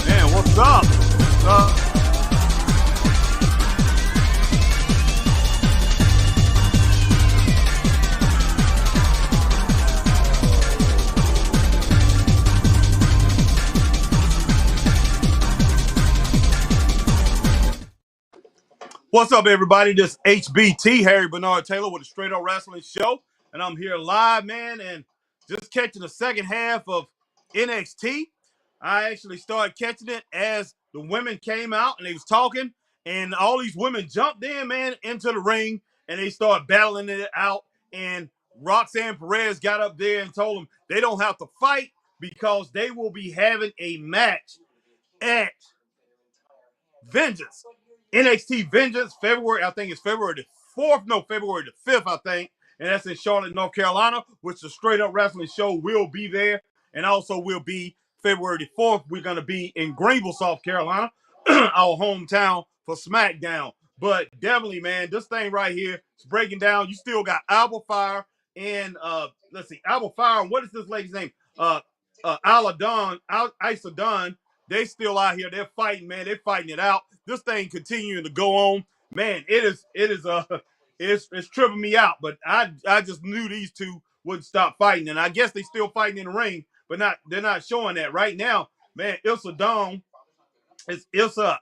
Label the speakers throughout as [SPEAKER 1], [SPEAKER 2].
[SPEAKER 1] Man, what's up? What's up? What's up, everybody? This HBT, Harry Bernard Taylor, with the Straight Up Wrestling Show. And I'm here live, man, and just catching the second half of NXT. I actually started catching it as the women came out and they was talking, and all these women jumped in, man, into the ring, and they started battling it out. And Roxanne Perez got up there and told them they don't have to fight because they will be having a match at Vengeance. NXT Vengeance, February, I think it's February the 4th, no, February the 5th, I think. And that's in Charlotte, North Carolina, which the Straight Up Wrestling Show will be there. And also will be February the 4th. We're going to be in Greenville, South Carolina, our hometown for SmackDown. But definitely, man, this thing right here is breaking down. You still got Alba Fire and, let's see, Alba Fire. What is this lady's name? Isla Dawn. They still out here. They're fighting, man. They're fighting it out. This thing continuing to go on. Man, it's tripping me out. But I just knew these two wouldn't stop fighting. And I guess they still fighting in the ring, but they're not showing that right now. Man, Ilsa Dawn. It's Ilsa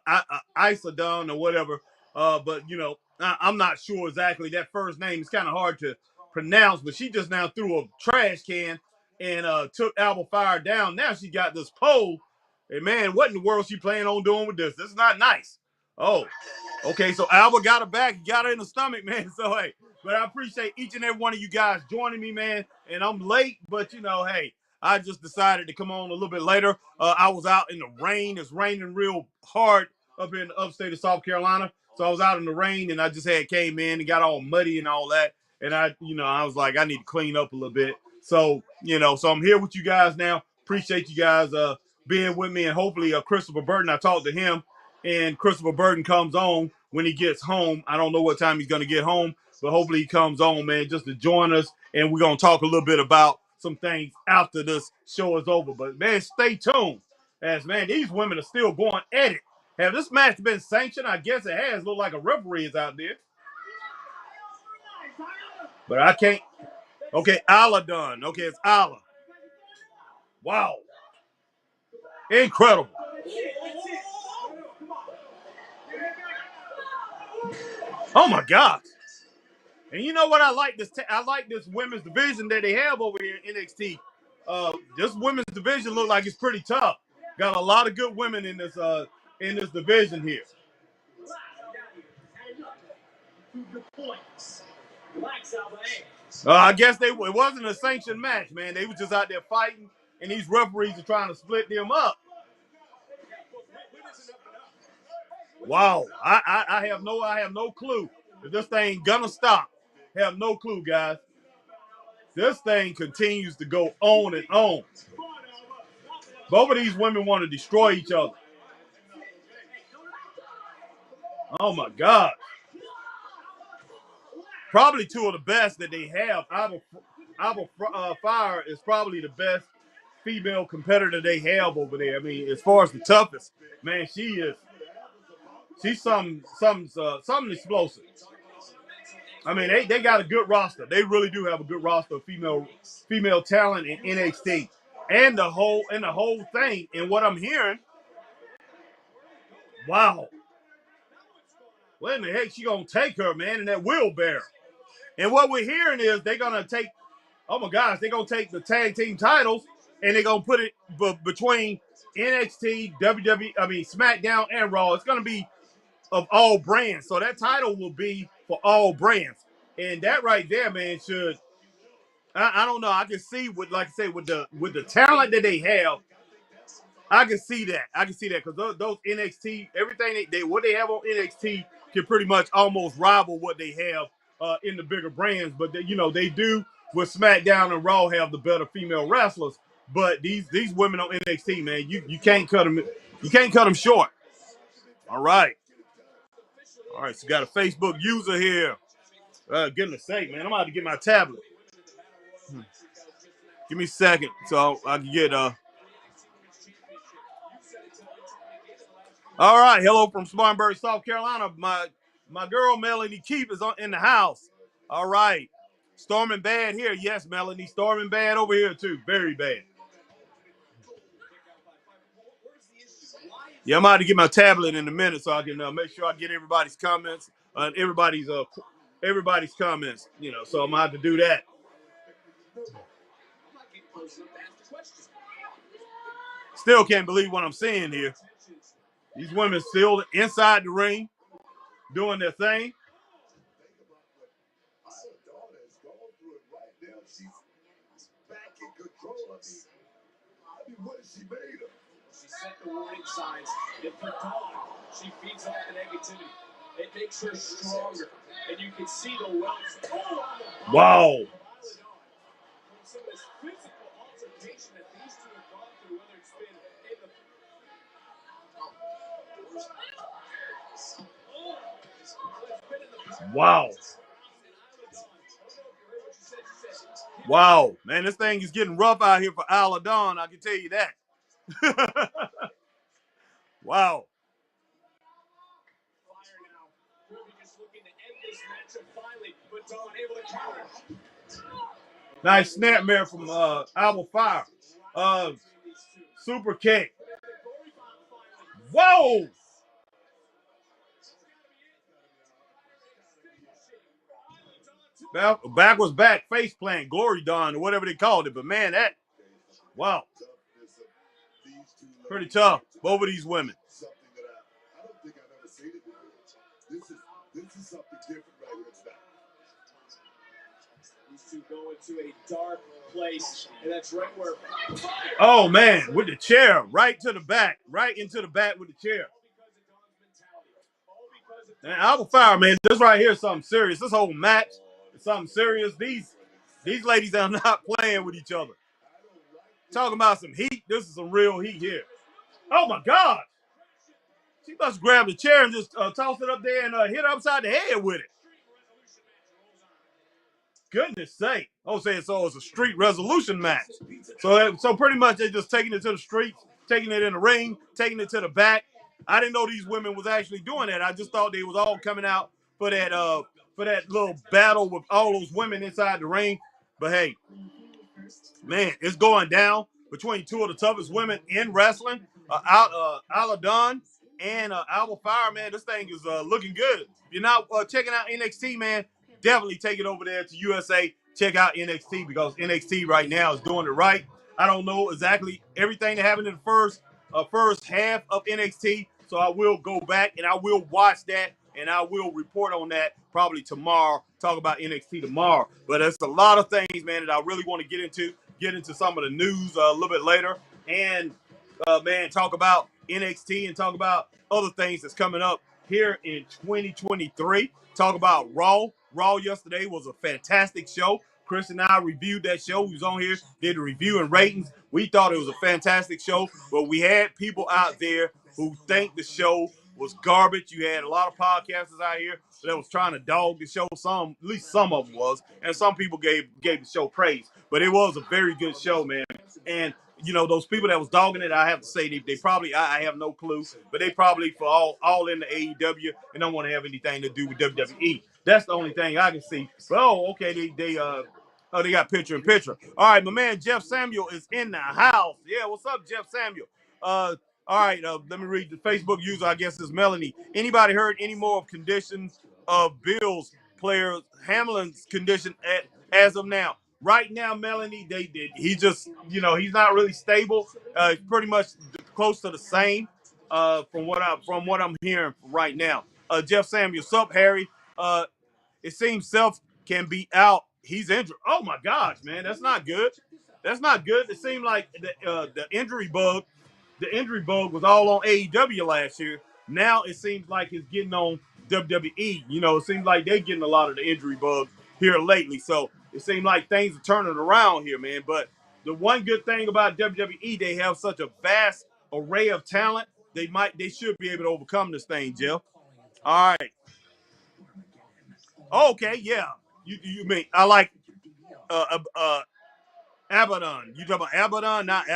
[SPEAKER 1] Isa Dawn or whatever. But you know, I'm not sure exactly. That first name is kind of hard to pronounce, but she just now threw a trash can and took Alba Fire down. Now she got this pole. Hey, man, what in the world she planning on doing with this? This is not nice. Oh, okay, so Alba got her back. He got her in the stomach, man. So, hey, but I appreciate each and every one of you guys joining me, man. And I'm late, but, you know, hey, I just decided to come on a little bit later. I was out in the rain. It's raining real hard up in the upstate of South Carolina. So I was out in the rain, and I just came in and got all muddy and all that. And I was like, I need to clean up a little bit. So, so I'm here with you guys now. Appreciate you guys being with me, and hopefully Christopher Burton, I talked to him, and Christopher Burton comes on when he gets home. I don't know what time he's going to get home, but hopefully he comes on, man, just to join us, and we're going to talk a little bit about some things after this show is over. But, man, stay tuned, as, man, these women are still going at it. Have this match been sanctioned? I guess it has. Look like a referee is out there. But I can't. Okay, Isla done. Okay, it's Isla. Wow. Incredible. Oh my God! And you know what? I like this. I like this women's division that they have over here in NXT. This women's division look like it's pretty tough. Got a lot of good women in this division here. I guess it wasn't a sanctioned match, man. They were just out there fighting, and these referees are trying to split them up. Wow, I have no clue if this thing gonna stop. Have no clue, guys. This thing continues to go on and on. Both of these women want to destroy each other. Oh my God. Probably two of the best that they have. Alba Fire is probably the best female competitor they have over there. I mean, as far as the toughest, man, she's something explosive. I mean, they got a good roster. They really do have a good roster of female talent in NXT. And the whole thing, and what I'm hearing, wow. Where in the heck she gonna take her, man, in that wheelbarrow? And what we're hearing is they're gonna take, oh my gosh, they're gonna take the tag team titles and they're gonna put it between NXT, WWE, SmackDown, and Raw. It's gonna be of all brands. So that title will be for all brands. And that right there, man, should, I don't know. I can see with the talent that they have, I can see that. Because those NXT, everything what they have on NXT can pretty much almost rival what they have in the bigger brands. But they do with SmackDown and Raw have the better female wrestlers. But these women on NXT, man, you can't cut them. You can't cut them short. All right. So got a Facebook user here. Goodness sake, man, I'm about to get my tablet. Give me a second so I can get All right, hello from Spartanburg, South Carolina. My girl Melanie Keep is in the house. All right. Storming bad here. Yes, Melanie. Storming bad over here too. Very bad. Yeah, I'm about to get my tablet in a minute so I can make sure I get everybody's comments, everybody's comments. So I'm gonna have to do that. Still can't believe what I'm seeing here. These women still inside the ring doing their thing. What is she made of? She set the warning signs. If the dog, she feeds off the negativity. It makes her stronger. And you can see the welts. Wow. Some of this physical altercation that these two have gone through, whether it's been in the Wow. Wow, man, this thing is getting rough out here for Aladon. I can tell you that. Wow. Nice snapmare from Alba Fire. Super kick. Whoa! Backwards back face plant, Glory Dawn, or whatever they called it. But man, wow. Pretty tough. Both of these women. I don't think I've ever seen it before. This is something different right here tonight. These two go into a dark place, and that's right where. Oh man, with the chair, right to the back, right into the back with the chair. And Alba Fire, man, this right here is something serious. This whole match is something serious. These ladies are not playing with each other. Talking about some heat. This is some real heat here. Oh my God. She must grab the chair and just toss it up there and hit her upside the head with it. Goodness sake. Oh, saying so it's a street resolution match. So pretty much they're just taking it to the streets, taking it in the ring, taking it to the back. I didn't know these women was actually doing that. I just thought they was all coming out for that little battle with all those women inside the ring. But hey, man, it's going down between two of the toughest women in wrestling, Aladon and Alba Fire. Man, this thing is looking good. If you're not checking out NXT, man, definitely take it over there to USA. Check out NXT because NXT right now is doing it right. I don't know exactly everything that happened in the first half of NXT, so I will go back and I will watch that and I will report on that probably tomorrow. Talk about NXT tomorrow. But there's a lot of things, man, that I really want to get into some of the news a little bit later, and man, talk about NXT and talk about other things that's coming up here in 2023. Talk about Raw. Raw yesterday was a fantastic show. Chris and I reviewed that show. We was on here, did a review and ratings. We thought it was a fantastic show, but we had people out there who think the show was garbage. You had a lot of podcasters out here that was trying to dog the show. At least some of them was, and some people gave the show praise. But it was a very good show, man. And those people that was dogging it, I have to say they probably I have no clue, but they probably for all in the AEW and don't want to have anything to do with WWE. That's the only thing I can see. But okay, they got picture in picture. All right, my man Jeff Samuel is in the house. Yeah, what's up, Jeff Samuel? All right, let me read the Facebook user. I guess is Melanie. Anybody heard any more of conditions of Bills player Hamlin's condition as of now? Right now, Melanie, he just he's not really stable. Pretty much close to the same from what I'm hearing right now. Jeff Samuel, sup, Harry? It seems Self can be out. He's injured. Oh my gosh, man, that's not good. That's not good. It seemed like the injury bug was all on AEW last year. Now it seems like it's getting on WWE. It seems like they're getting a lot of the injury bug here lately. So it seems like things are turning around here, man. But the one good thing about WWE, they have such a vast array of talent. They should be able to overcome this thing, Jeff. All right. Okay, yeah. You mean I like Abaddon. You talking about Abaddon? Not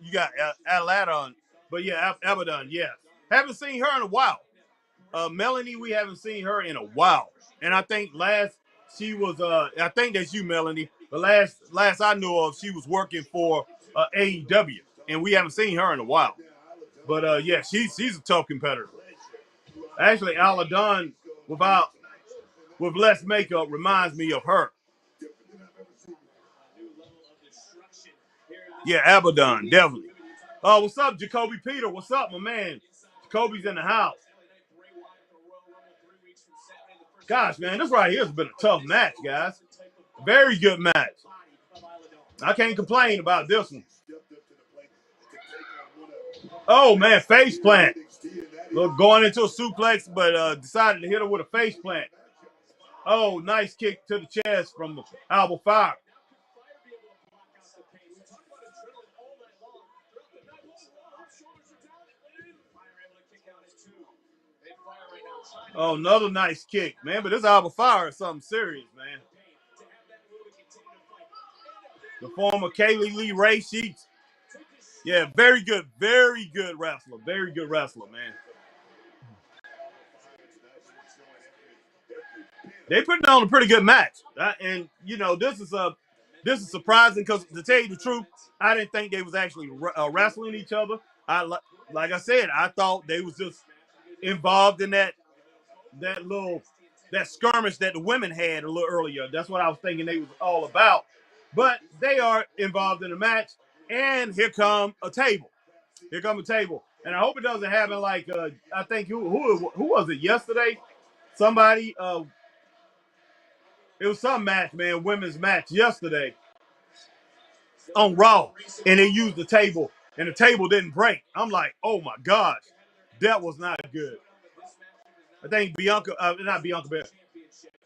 [SPEAKER 1] you got Aladdin, but yeah, Abaddon. Yeah, haven't seen her in a while. Melanie, we haven't seen her in a while, and I think last she was. I think that's you, Melanie. The last I knew of, she was working for AEW, and we haven't seen her in a while. But yeah, she's a tough competitor. Actually, Aladdin with less makeup reminds me of her. Yeah, Abaddon, definitely. What's up, Jacoby Peter? What's up, my man? Jacoby's in the house. Gosh, man, this right here has been a tough match, guys. Very good match. I can't complain about this one. Oh, man, face plant. Look, going into a suplex, but decided to hit her with a face plant. Oh, nice kick to the chest from Alba Fire. Oh, another nice kick, man. But this Alba Fire is something serious, man. The former Kaylee Lee Ray Sheets. Yeah, very good wrestler. Very good wrestler, man. They put on a pretty good match, and you know this is surprising because to tell you the truth, I didn't think they was actually wrestling each other. Like I said, I thought they was just involved in that little that skirmish that the women had a little earlier. That's what I was thinking they was all about. But they are involved in the match, and here come a table. Here come a table, and I hope it doesn't happen like I think who was it yesterday? Somebody it was some match, man, women's match yesterday on Raw, and they used the table, and the table didn't break. I'm like, oh my gosh, that was not good. I think not Bianca, but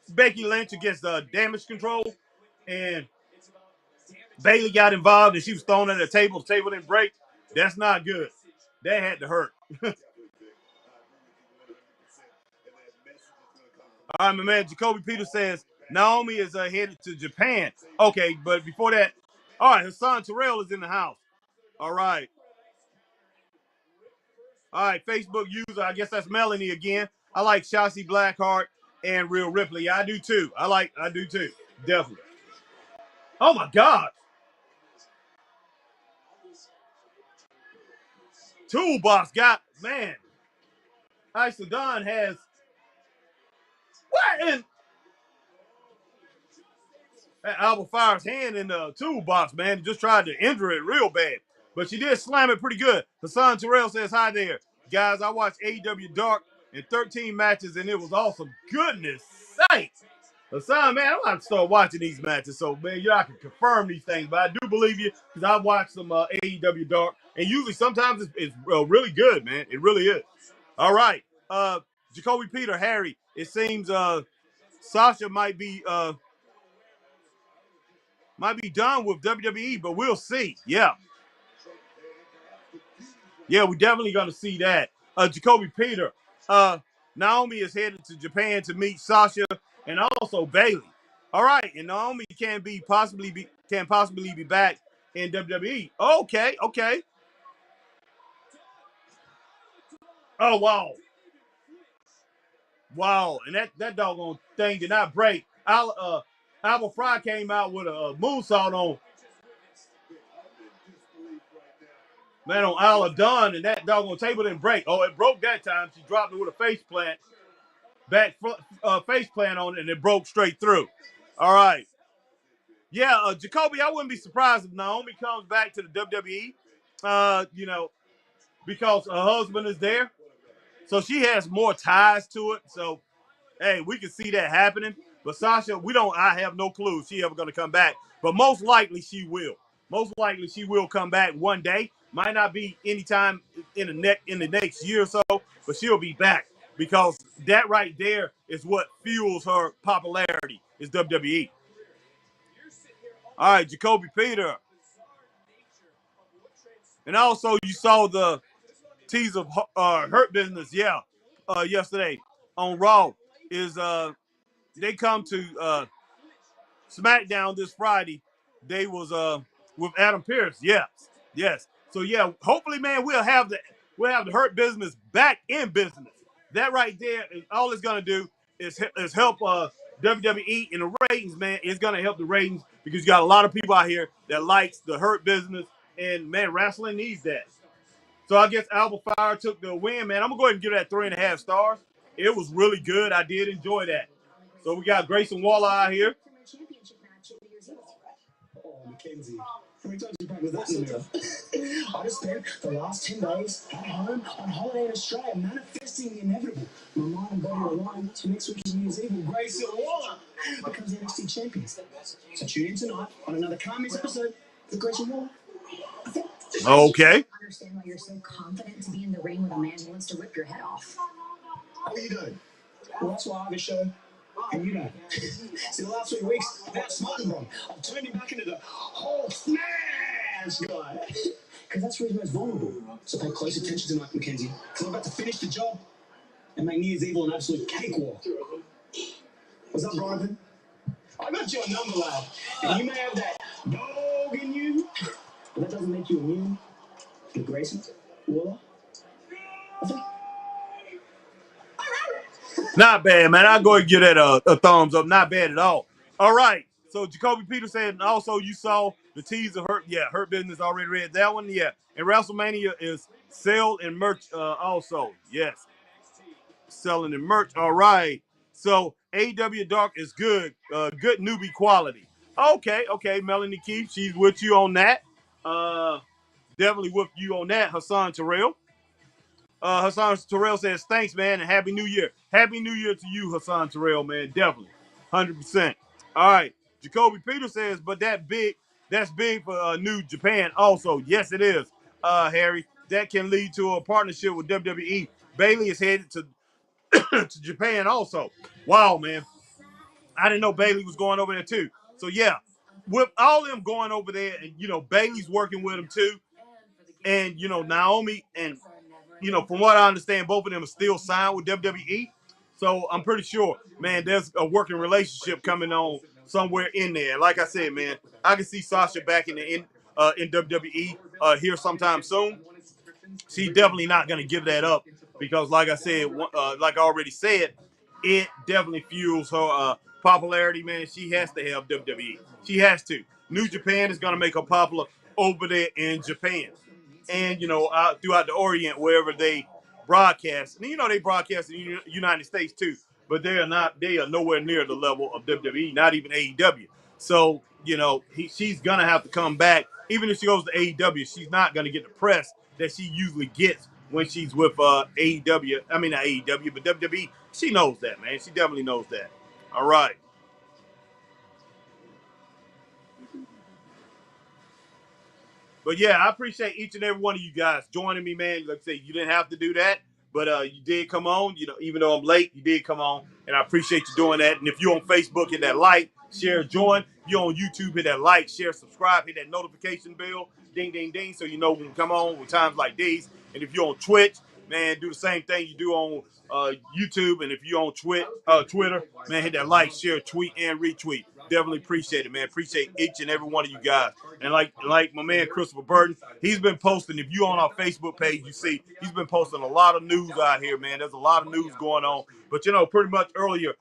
[SPEAKER 1] Becky Lynch against Damage Control, and Bayley got involved, and she was thrown at the table. The table didn't break. That's not good. That had to hurt. All right, my man, Jacoby Peters says Naomi is headed to Japan. Okay, but before that, all right, her son Terrell is in the house. All right. All right, Facebook user, I guess that's Melanie again. I like Shotzi Blackheart and Real Ripley. I do too. I do too. Definitely. Oh my God. Toolbox got, man. Isodon has, what in? That Alba Fire's hand in the toolbox, man. Just tried to injure it real bad. But she did slam it pretty good. Hassan Terrell says hi there. Guys, I watched AEW Dark in 13 matches, and it was awesome. Goodness sakes. Hassan, man, I'm going to start watching these matches. So, man, I can confirm these things. But I do believe you because I watched some AEW Dark. And usually sometimes it's really good, man. It really is. All right. Jacoby Peter, Harry, it seems Sasha might be done with WWE, but we'll see. Yeah. Yeah, we're definitely going to see that. Jacoby Peter, Naomi is headed to Japan to meet Sasha and also Bayley. All right, and Naomi can possibly be back in WWE. Okay, okay. Oh wow, wow, and that doggone thing did not break. Alba Fry came out with a moonsault on man on Isla Dunn, and that doggone table didn't break. Oh, it broke that time. She dropped it with a face plant, face plant on it, and it broke straight through. All right. Yeah, Jacoby, I wouldn't be surprised if Naomi comes back to the WWE, because her husband is there. So she has more ties to it. So, hey, we can see that happening. But Sasha, I have no clue if she ever going to come back. But most likely she will. Most likely she will come back one day. Might not be anytime in the next year or so, but she'll be back because that right there is what fuels her popularity is WWE. All right, Jacoby Peter. And also you saw the tease of Hurt Business, yesterday on Raw is they come to SmackDown this Friday. They was with Adam Pearce. Yes. So yeah, hopefully, man, we'll have the Hurt Business back in business. That right there is all it's gonna do is help WWE in the ratings, man. It's gonna help the ratings because you got a lot of people out here that likes the Hurt Business, and man, wrestling needs that. So I guess Alba Fire took the win, man. I'm gonna go ahead and give that 3.5 stars. It was really good. I did enjoy that. So we got Grayson Waller out here.
[SPEAKER 2] Oh, Mackenzie. How many times have you practiced that in the mirror? I just spent the last 10 days at home on holiday in Australia manifesting the inevitable. My mind and body are aligned to next week's New Year's Eve when Grayson Waller becomes the NXT champion. So tune in tonight on another Can't Miss episode with Grayson Waller.
[SPEAKER 1] Okay.
[SPEAKER 3] I understand why you're so confident to be in the ring with a man who wants to rip your head off.
[SPEAKER 2] How are you doing? Well, that's why I have a show. And you don't. See, the last 3 weeks, without smarting wrong, I've turned him back into the Hulk smash guy. Because that's where he's most vulnerable. So pay close attention tonight, Mackenzie. Because I'm about to finish the job and make New Year's Eve an absolute cakewalk. What's up, Bronathan? I got your number, lad. And you may have that dog in you, but that doesn't make you immune to Grayson Waller.
[SPEAKER 1] Not bad, man. I'll go ahead and give that a thumbs up. Not bad at all. All right. So Jacoby Peters said, and also you saw the teaser. Hurt Business already read that one. Yeah. And WrestleMania is sale and merch also. Yes. Selling and merch. All right. So AEW Dark is good. Good newbie quality. Okay. Melanie Keith, she's with you on that. Definitely with you on that. Hassan Terrell. Hassan Terrell says, thanks, man, and Happy New Year. Happy New Year to you, Hassan Terrell, man. Definitely. 100%. All right. Jacoby Peter says, but that's big for New Japan also. Yes, it is, Harry. That can lead to a partnership with WWE. Bailey is headed to, to Japan also. Wow, man. I didn't know Bailey was going over there too. So, yeah, with all them going over there, and, Bailey's working with them too, and, Naomi and from what I understand, both of them are still signed with WWE. So I'm pretty sure, man, there's a working relationship coming on somewhere in there. Like I said, man, I can see Sasha back in WWE here sometime soon. She's definitely not going to give that up because, like I said, like I already said, it definitely fuels her popularity, man. She has to have WWE. She has to. New Japan is going to make her popular over there in Japan. And, throughout the Orient, wherever they broadcast. And, they broadcast in the United States, too. But they are nowhere near the level of WWE, not even AEW. So, she's going to have to come back. Even if she goes to AEW, she's not going to get the press that she usually gets when she's with AEW. I mean, not AEW, but WWE. She knows that, man. She definitely knows that. All right. But yeah, I appreciate each and every one of you guys joining me, man. Like I say, you didn't have to do that, but you did come on. Even though I'm late, you did come on, and I appreciate you doing that. And if you're on Facebook, hit that like, share, join. If you're on YouTube, hit that like, share, subscribe, hit that notification bell, ding, ding, ding, so you know when we come on with times like these. And if you're on Twitch, man, do the same thing you do on YouTube. And if you're on Twitter, man, hit that like, share, tweet, and retweet. Definitely appreciate it, man. Appreciate each and every one of you guys. And like my man Christopher Burton, he's been posting. If you on our Facebook page, you see he's been posting a lot of news out here, man. There's a lot of news going on. But pretty much earlier,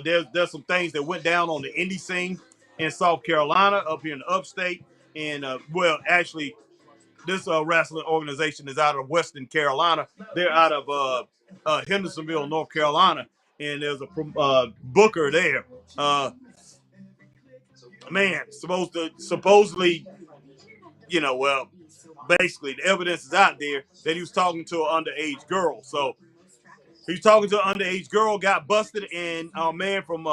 [SPEAKER 1] there's some things that went down on the indie scene in South Carolina, up here in the upstate. And actually, this wrestling organization is out of Western Carolina. They're out of Hendersonville, North Carolina, and there's a booker there. Man, supposedly, basically the evidence is out there that he was talking to an underage girl. So he was talking to an underage girl, got busted, and our man from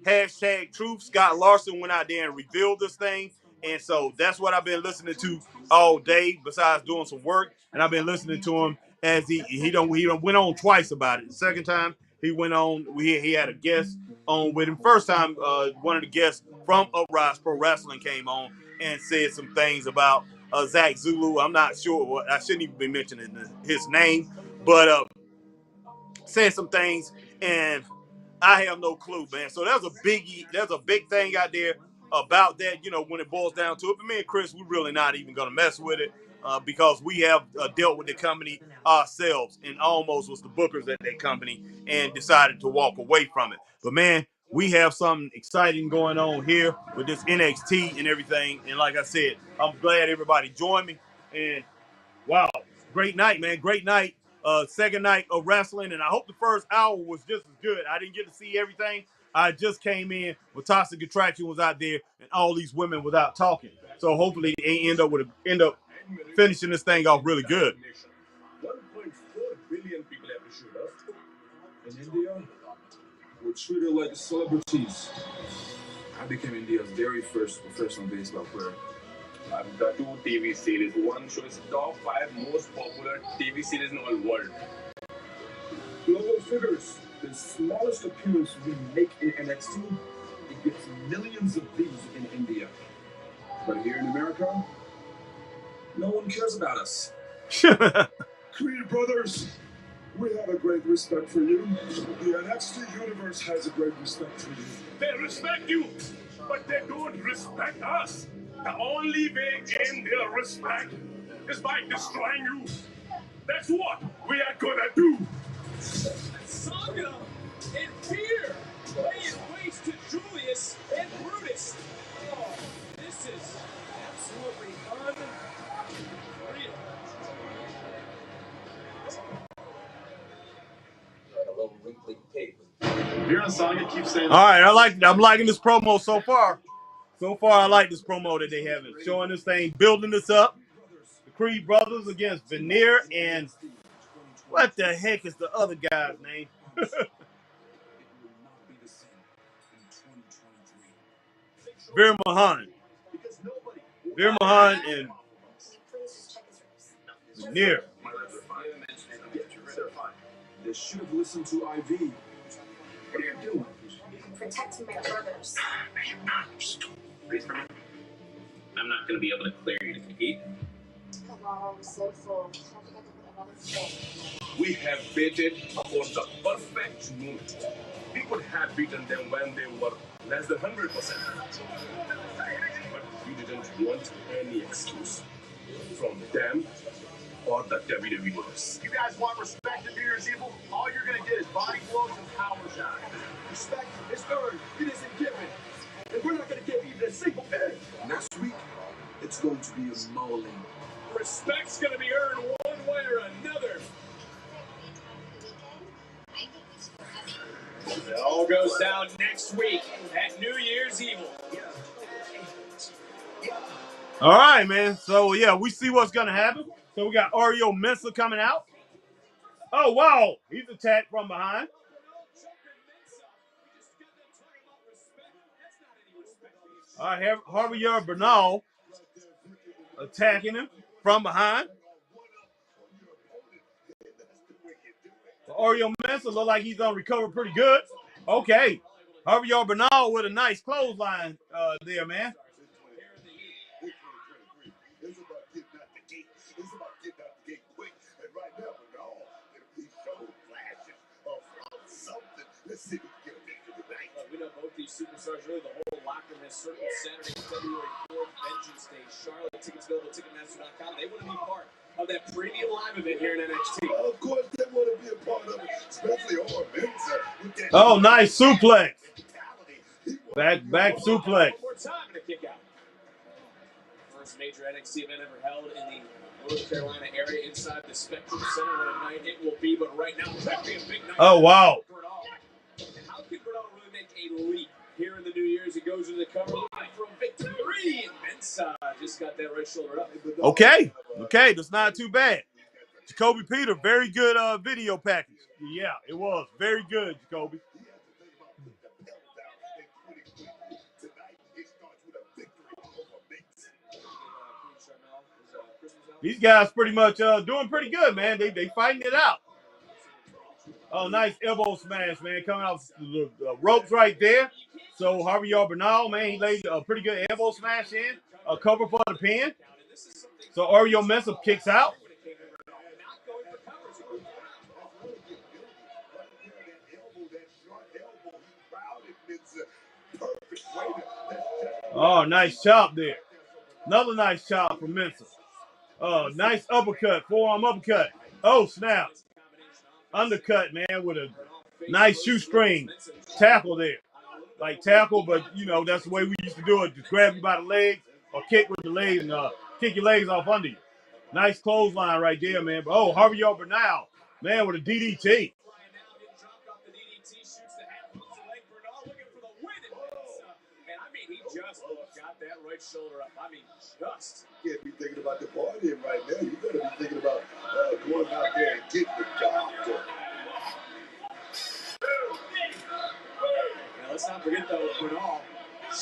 [SPEAKER 1] hashtag Truth, Scott Larson, went out there and revealed this thing. And so that's what I've been listening to all day, besides doing some work. And I've been listening to him as he went on twice about it. The second time he went on, he had a guest on with him. First time, one of the guests from Uprise Pro Wrestling came on and said some things about Zach Zulu. I'm not sure. I shouldn't even be mentioning his name, but said some things, and I have no clue, man. So there's a big thing out there about that, you know, when it boils down to it. But me and Chris, we're really not even going to mess with it because we have dealt with the company ourselves and almost was the bookers at that company and decided to walk away from it. But man, we have something exciting going on here with this NXT and everything. And like I said, I'm glad everybody joined me. And wow, great night, man. Great night. Second night of wrestling, and I hope the first hour was just as good. I didn't get to see everything. I just came in with Toxic Attraction was out there, and all these women without talking. So hopefully they end up finishing this thing off really good.
[SPEAKER 2] 1.4 billion people have to shoot us. In India, we're treated like celebrities. I became India's very first professional baseball player. I've got 2 TV series. One shows top 5 most popular TV series in the whole world. Global figures. The smallest appearance we make in NXT, it gets millions of views in India. But here in America, no one cares about us. Creed brothers, we have a great respect for you. The NXT universe has a great respect for you. They respect you, but they don't respect us. The only way in their respect is by destroying you. That's what we are gonna do. Saga and Fear laying waste to Julius and Brutus. Oh, this is absolutely unreal. You're on Saga, keep saying.
[SPEAKER 1] All right, I'm liking this promo so far. So far, I like this promo that they have it, showing this thing, building this up. The Creed brothers against Veneer and what the heck is the other guy's name? Veer Mahan. Veer Mahan and Veneer.
[SPEAKER 2] They should have listened to IV. What are you doing?
[SPEAKER 3] Protecting my brothers.
[SPEAKER 2] I'm not going to be able to clear you to compete.
[SPEAKER 3] The bottle was so full. I think I could put another full.
[SPEAKER 2] We have waited for the perfect moment. We could have beaten them when they were less than 100%. But we didn't want any excuse from them or the WWE Universe. You guys want respect in New Year's Evil? All you're going to get is body blows and power shots. Respect is earned. It isn't given. And we're not going to give even a single penny. Next week, it's going to be a mauling. Respect's going to be earned one way or another. It all goes down next week at New Year's Evil.
[SPEAKER 1] All right, man. So yeah, we see what's gonna happen. So we got Oreo Mensa coming out. Oh wow, he's attacked from behind. All right, Javier Bernal attacking him from behind. So Oreo Mensa look like he's gonna recover pretty good. Okay, Javier Bernal with a nice clothesline there, man.
[SPEAKER 2] We know both these superstars, really the whole locker room has circled Saturday, February 4th, Vengeance Day. Charlotte, tickets available at Ticketmaster.com. They want to be part of that premium live event here in NXT. Of course, they want to be a part of it, especially on Vince.
[SPEAKER 1] Oh, nice suplex. Back suplex.
[SPEAKER 2] One more time and a kick out. First major NXT event ever held in the North Carolina area inside the Spectrum Center. What a night it will be, but right now, that'd be a big night.
[SPEAKER 1] Oh, wow.
[SPEAKER 2] And how can Bernal really make a leap here in the New Year's? He goes into the cover looking from victory, and Mensa just got that right shoulder up.
[SPEAKER 1] Okay, that's not too bad. Jacoby Peter, very good video package. Yeah, it was very good, Jacoby. These guys pretty much doing pretty good, man. They fighting it out. Oh, nice elbow smash, man. Coming off the ropes right there. So Javier Bernal, man, he laid a pretty good elbow smash in. A cover for the pin. So Oreo Mensa kicks out. Oh, nice chop there. Another nice chop from Mensah. Nice uppercut, forearm uppercut. Oh, snap. Undercut, man, with a nice shoestring tackle there. Like tackle, but, you know, that's the way we used to do it. Just grab you by the legs or kick with the legs and kick your legs off under you. Nice clothesline right there, man. But, oh, Harvey Bernal, man, with a DDT.
[SPEAKER 2] Just got that right shoulder up. I mean, just. You can't be thinking about the partying right now. You got to be thinking about going out there and getting the job done. Now, let's not forget, though, Bernal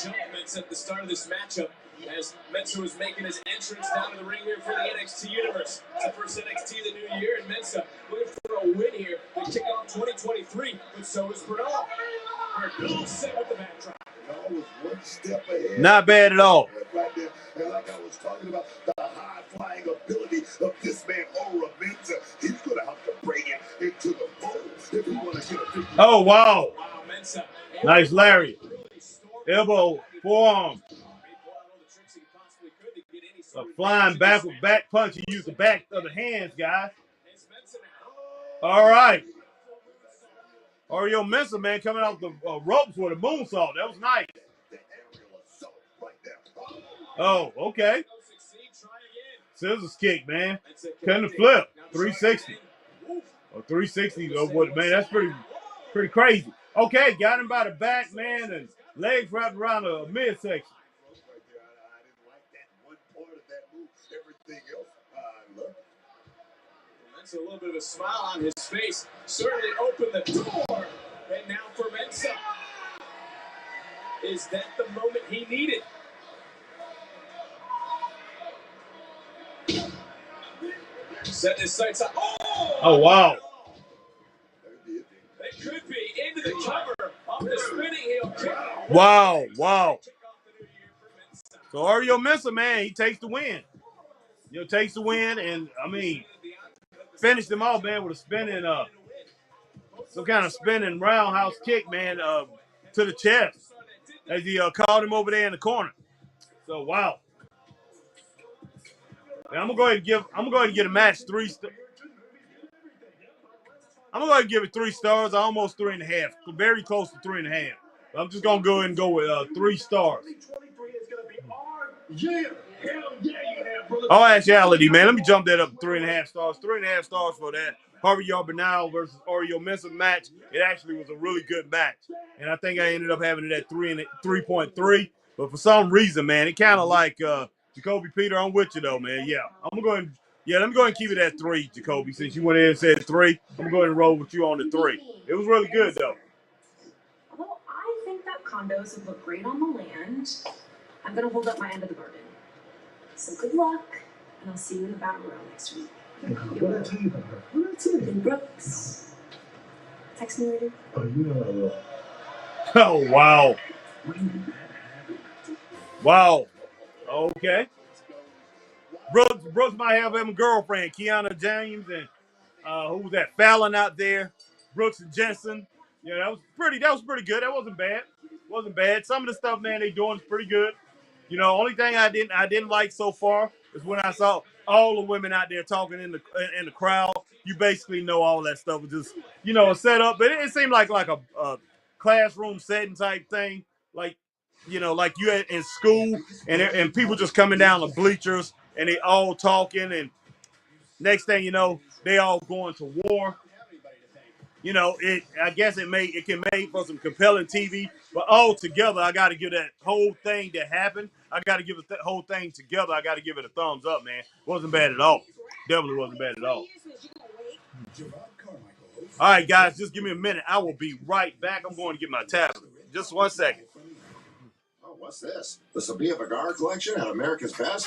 [SPEAKER 2] jumped at the start of this matchup as Mensah was making his entrance down to the ring here for the NXT Universe. It's the first NXT of the new year, and Mensah looking for a win here to kick off 2023, but so is Bernal. Bernal set with the backdrop. Was one step ahead.
[SPEAKER 1] Not bad at all.
[SPEAKER 2] Right there. And like I was talking about, the high-flying ability of this man, Ora Mensah, he's going to have to bring it into the fold if he want to get a big.
[SPEAKER 1] Oh, wow. Nice Larry. Elbow, forearm. A flying back punch. He used the back of the hands, guys. All right. Oreo Mensah, man, coming off the ropes with a moonsault. That was nice. Oh, okay. Scissors kick, man. Couldn't flip. 360. Or 360. Man, that's pretty crazy. Okay, got him by the back, man, and legs wrapped around the midsection.
[SPEAKER 2] I didn't like that one part of that move. Everything else, I love it. That's a little bit of a smile on his face. Certainly opened the door. And now for Mensah. Is that the moment he needed? Set his sights up.
[SPEAKER 1] Oh, wow.
[SPEAKER 2] It could be into the cover off the spinning heel kick.
[SPEAKER 1] Wow. So Oreo Mensah, man, he takes the win. You know, takes the win, and I mean, finished him off, man, with a spinning, some kind of spinning roundhouse kick, man, to the chest as he called him over there in the corner. So wow. And I'm gonna go ahead and get a match 3 stars. I'm gonna go ahead and give it 3 stars, almost 3.5, very close to 3.5. I'm just gonna go ahead and go with 3 stars. Oh, actuality, man. Let me jump that up to 3.5 stars. 3.5 stars for that Harvey Bernal versus Oreo Mensah match. It actually was a really good match, and I think I ended up having it at 3.3. But for some reason, man, it kind of like Jacoby Peter. I'm with you though, man. Yeah, I'm going. Yeah, let me go ahead and keep it at 3, Jacoby. Since you went in and said 3, I'm gonna go ahead and roll with you on the 3. It was really good though.
[SPEAKER 4] Although I think that condos would look great on the land, I'm gonna hold up my end of the bargain. So good luck, and I'll see you in the battle royal next week.
[SPEAKER 2] What did I tell you about her? What did I tell you?
[SPEAKER 4] In Brooks. Text me later.
[SPEAKER 2] Oh, you know I will.
[SPEAKER 1] Oh, wow. Wow. Okay. Brooks might have him a girlfriend, Kiana James, and who was that? Fallon out there, Brooks and Jensen. Yeah, that was pretty good. That wasn't bad. Some of the stuff, man, they doing is pretty good. You know, only thing I didn't like so far is when I saw all the women out there talking in the crowd. You basically know all that stuff was just, you know, a setup, but it seemed like a classroom setting type thing, like, you know, like you in school and people just coming down the bleachers and they all talking, and next thing you know, they all going to war. You know, I guess it can make for some compelling TV, but all together, I got to give that whole thing that happened. I got to give the whole thing together. I got to give it a thumbs up, man. Wasn't bad at all. Definitely wasn't bad at all. All right, guys, just give me a minute. I will be right back. I'm going to get my tablet. Just 1 second.
[SPEAKER 2] Oh, what's this? The Sofia Vergara collection at America's Best?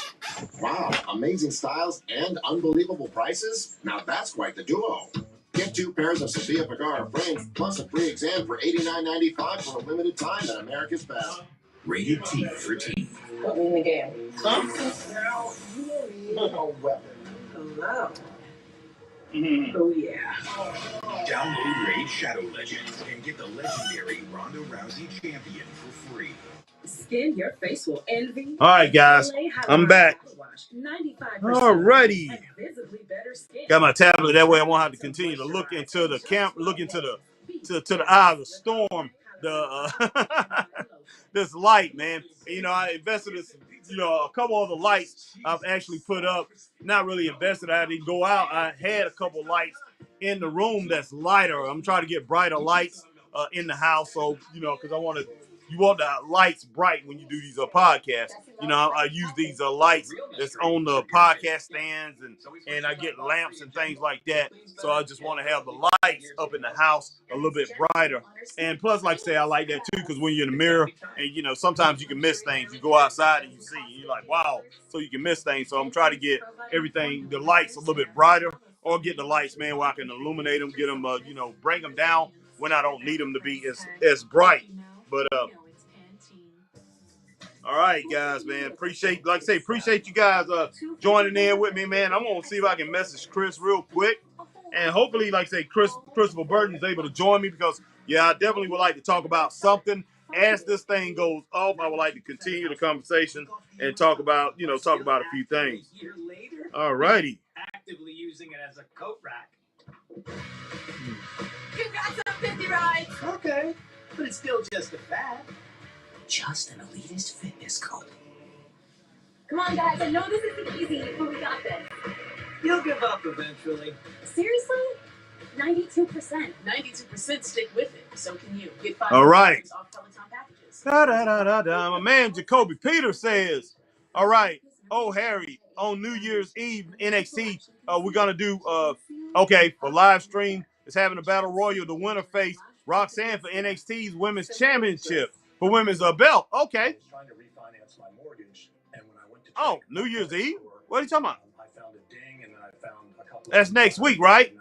[SPEAKER 2] Wow, amazing styles and unbelievable prices? Now that's quite the duo. Get 2 pairs of Sofia Vergara frames plus a free exam for $89.95 for a limited time at America's Best. Rated T for teen.
[SPEAKER 4] Put me in the game.
[SPEAKER 2] Huh? A weapon.
[SPEAKER 4] Hello. Oh, yeah.
[SPEAKER 5] Download Raid Shadow Legends and get the legendary Ronda Rousey champion for free.
[SPEAKER 4] Skin your face will envy.
[SPEAKER 1] All right, guys, I'm back. All righty. Got my tablet. That way, I won't have to continue to look into the look into the to the eye of the storm. The this light, man. You know, I invested this. You know, a couple of the lights I've actually put up. Not really invested. I didn't go out. I had a couple lights in the room that's lighter. I'm trying to get brighter lights in the house. So, you know, because you want the lights bright when you do these podcasts. You know, I use these lights that's on the podcast stands, and I get lamps and things like that. So I just want to have the lights up in the house a little bit brighter. And plus, like I say, I like that too, because when you're in the mirror, and you know, sometimes you can miss things. You go outside and you see, and you're like, wow, so you can miss things. So I'm trying to get everything, the lights a little bit brighter, or get the lights, man, where I can illuminate them, get them, you know, bring them down when I don't need them to be as bright. But all right, guys, man. Appreciate, like I say, appreciate you guys joining in with me, man. I'm gonna see if I can message Chris real quick, and hopefully, like I say, Christopher Burton is able to join me because, yeah, I definitely would like to talk about something as this thing goes off. I would like to continue the conversation and talk about, you know, talk about a few things. All righty.
[SPEAKER 2] Actively using it as a coat rack.
[SPEAKER 4] Congrats on 50 rides.
[SPEAKER 2] Okay, but it's still just a fad. Just an elitist fitness cult.
[SPEAKER 4] Come on, guys. I know this isn't easy, but we got this.
[SPEAKER 2] You'll give up eventually.
[SPEAKER 4] Seriously? 92%.
[SPEAKER 5] 92% stick with it. So can you. Get 5
[SPEAKER 1] All right.
[SPEAKER 5] off Peloton packages.
[SPEAKER 1] My man Jacoby Peter says, all right, oh Harry, on New Year's Eve NXT, we're gonna do okay, for live stream, it's having a battle royal. The winner face Roxanne for NXT's women's championship for women's belt. Okay.
[SPEAKER 2] Trying to refinance my mortgage, and when I went to
[SPEAKER 1] Oh, New Year's Eve? What are you talking about?
[SPEAKER 2] I found a ding, and then I found a couple.
[SPEAKER 1] That's next week, right?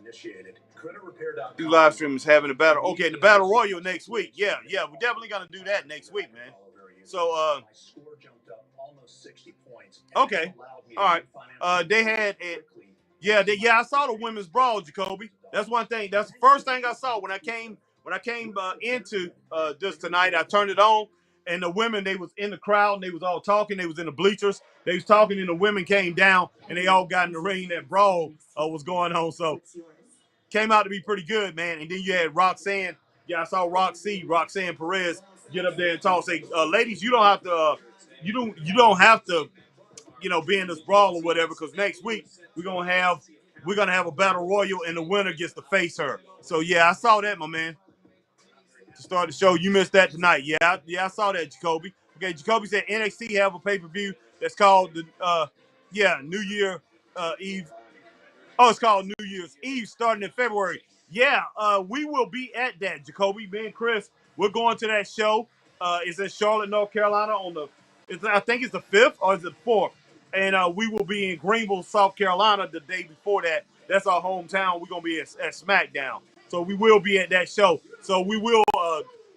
[SPEAKER 2] Initiated. Creditrepair.com.
[SPEAKER 1] Do live stream is having a battle. Okay, the battle royal next week. Yeah, we're definitely gonna do that next week, man. So
[SPEAKER 2] my score jumped up almost 60 points.
[SPEAKER 1] Okay, all right. They had it. Yeah, I saw the women's brawl, Jacoby. That's one thing. That's the first thing I saw when I came into this tonight. I turned it on, and the women, they was in the crowd, and they was all talking. They was in the bleachers. They was talking, and the women came down, and they all got in the ring. That brawl was going on. So came out to be pretty good, man. And then you had Roxanne. Yeah, I saw Roxanne Perez get up there and talk. Say, ladies, you don't have to. You don't have to, you know, be in this brawl or whatever. Because next week we're gonna have a battle royal, and the winner gets to face her. So yeah, I saw that, my man. To start the show, you missed that tonight. Yeah, I saw that, Jacoby. Okay, Jacoby said NXT have a pay-per-view that's called the New Year Eve. Oh, it's called New Year's Eve, starting in February. Yeah, we will be at that, Jacoby. Me and Chris, we're going to that show. It's in Charlotte, North Carolina I think it's the 5th or is it 4th? And we will be in Greenville, South Carolina the day before that. That's our hometown. We're going to be at SmackDown. So we will be at that show. So we will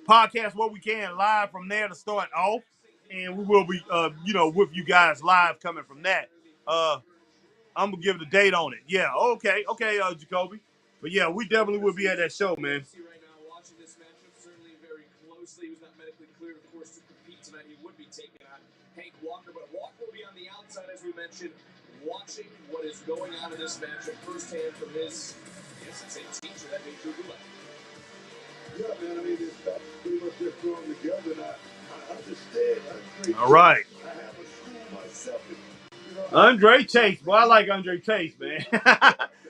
[SPEAKER 1] podcast what we can live from there to start off. And we will be, with you guys live coming from that. I'm gonna give the date on it. Yeah, okay, Jacoby. But yeah, we definitely will be at that show, man.
[SPEAKER 6] Right now, watching this matchup certainly very closely. He was not medically cleared, of course, to compete tonight. He would be taking on Hank Walker, but Walker will be on the outside, as we mentioned, watching what is going on in this matchup firsthand from his, I guess I'd say, teacher, that being Drew Gulak.
[SPEAKER 7] Yeah, man. I mean, it's pretty much just thrown together. And I understand.
[SPEAKER 1] All right.
[SPEAKER 7] I have a school myself.
[SPEAKER 1] Andre Chase, boy, I like Andre Chase, man.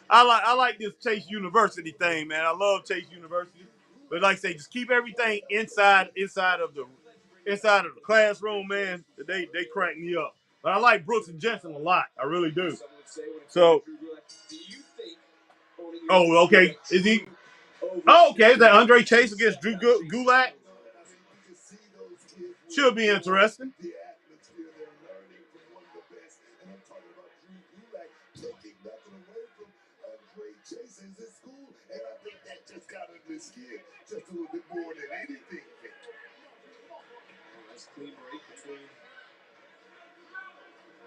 [SPEAKER 1] I like this Chase University thing, man. I love Chase University, but like I say, just keep everything inside of the classroom, man. They crank me up. But I like Brooks and Jensen a lot. I really do. So, oh, okay. Is he? Oh, okay. Is that Andre Chase against Drew Gulak? Should be interesting.
[SPEAKER 7] Chases his school, and I think that just got under his skin just a little bit more than anything.
[SPEAKER 6] Nice clean break between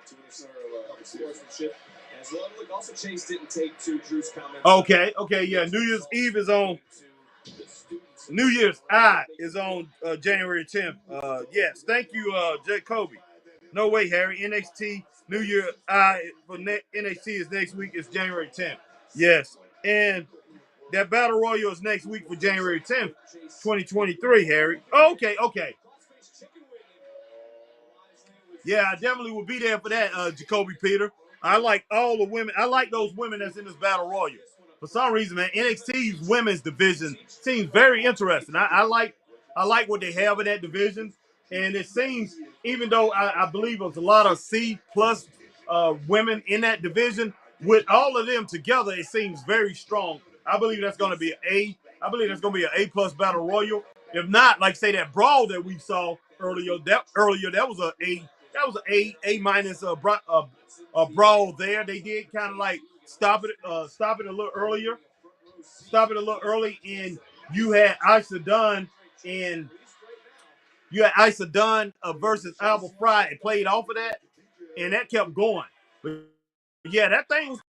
[SPEAKER 6] two of sportsmanship. As well, look, also Chase didn't take to Drew's comments.
[SPEAKER 1] Okay, yeah. New Year's Eve is on. New Year's Eye is on January 10th. Yes, thank you, Jacoby. No way, Harry. NXT New Year's Eye for NXT is next week. It's January 10th. Yes, and that Battle Royal is next week for January 10th, 2023, Harry. Okay. Yeah, I definitely will be there for that, Jacoby Peter. I like all the women. I like those women that's in this Battle Royal. For some reason, man, NXT's women's division seems very interesting. I like what they have in that division. And it seems, even though I believe there's a lot of C plus women in that division, with all of them together, it seems very strong. I believe that's going to be an A. I believe that's going to be an A plus battle royal. If not, like say that brawl that we saw earlier, that was a A. That was an A minus a brawl there. They did kind of like stop it a little earlier. Stop it a little early, and you had Isa Dunn and you had Isa Dunn versus Alba Fry and played off of that, and that kept going. But yeah, that thing was.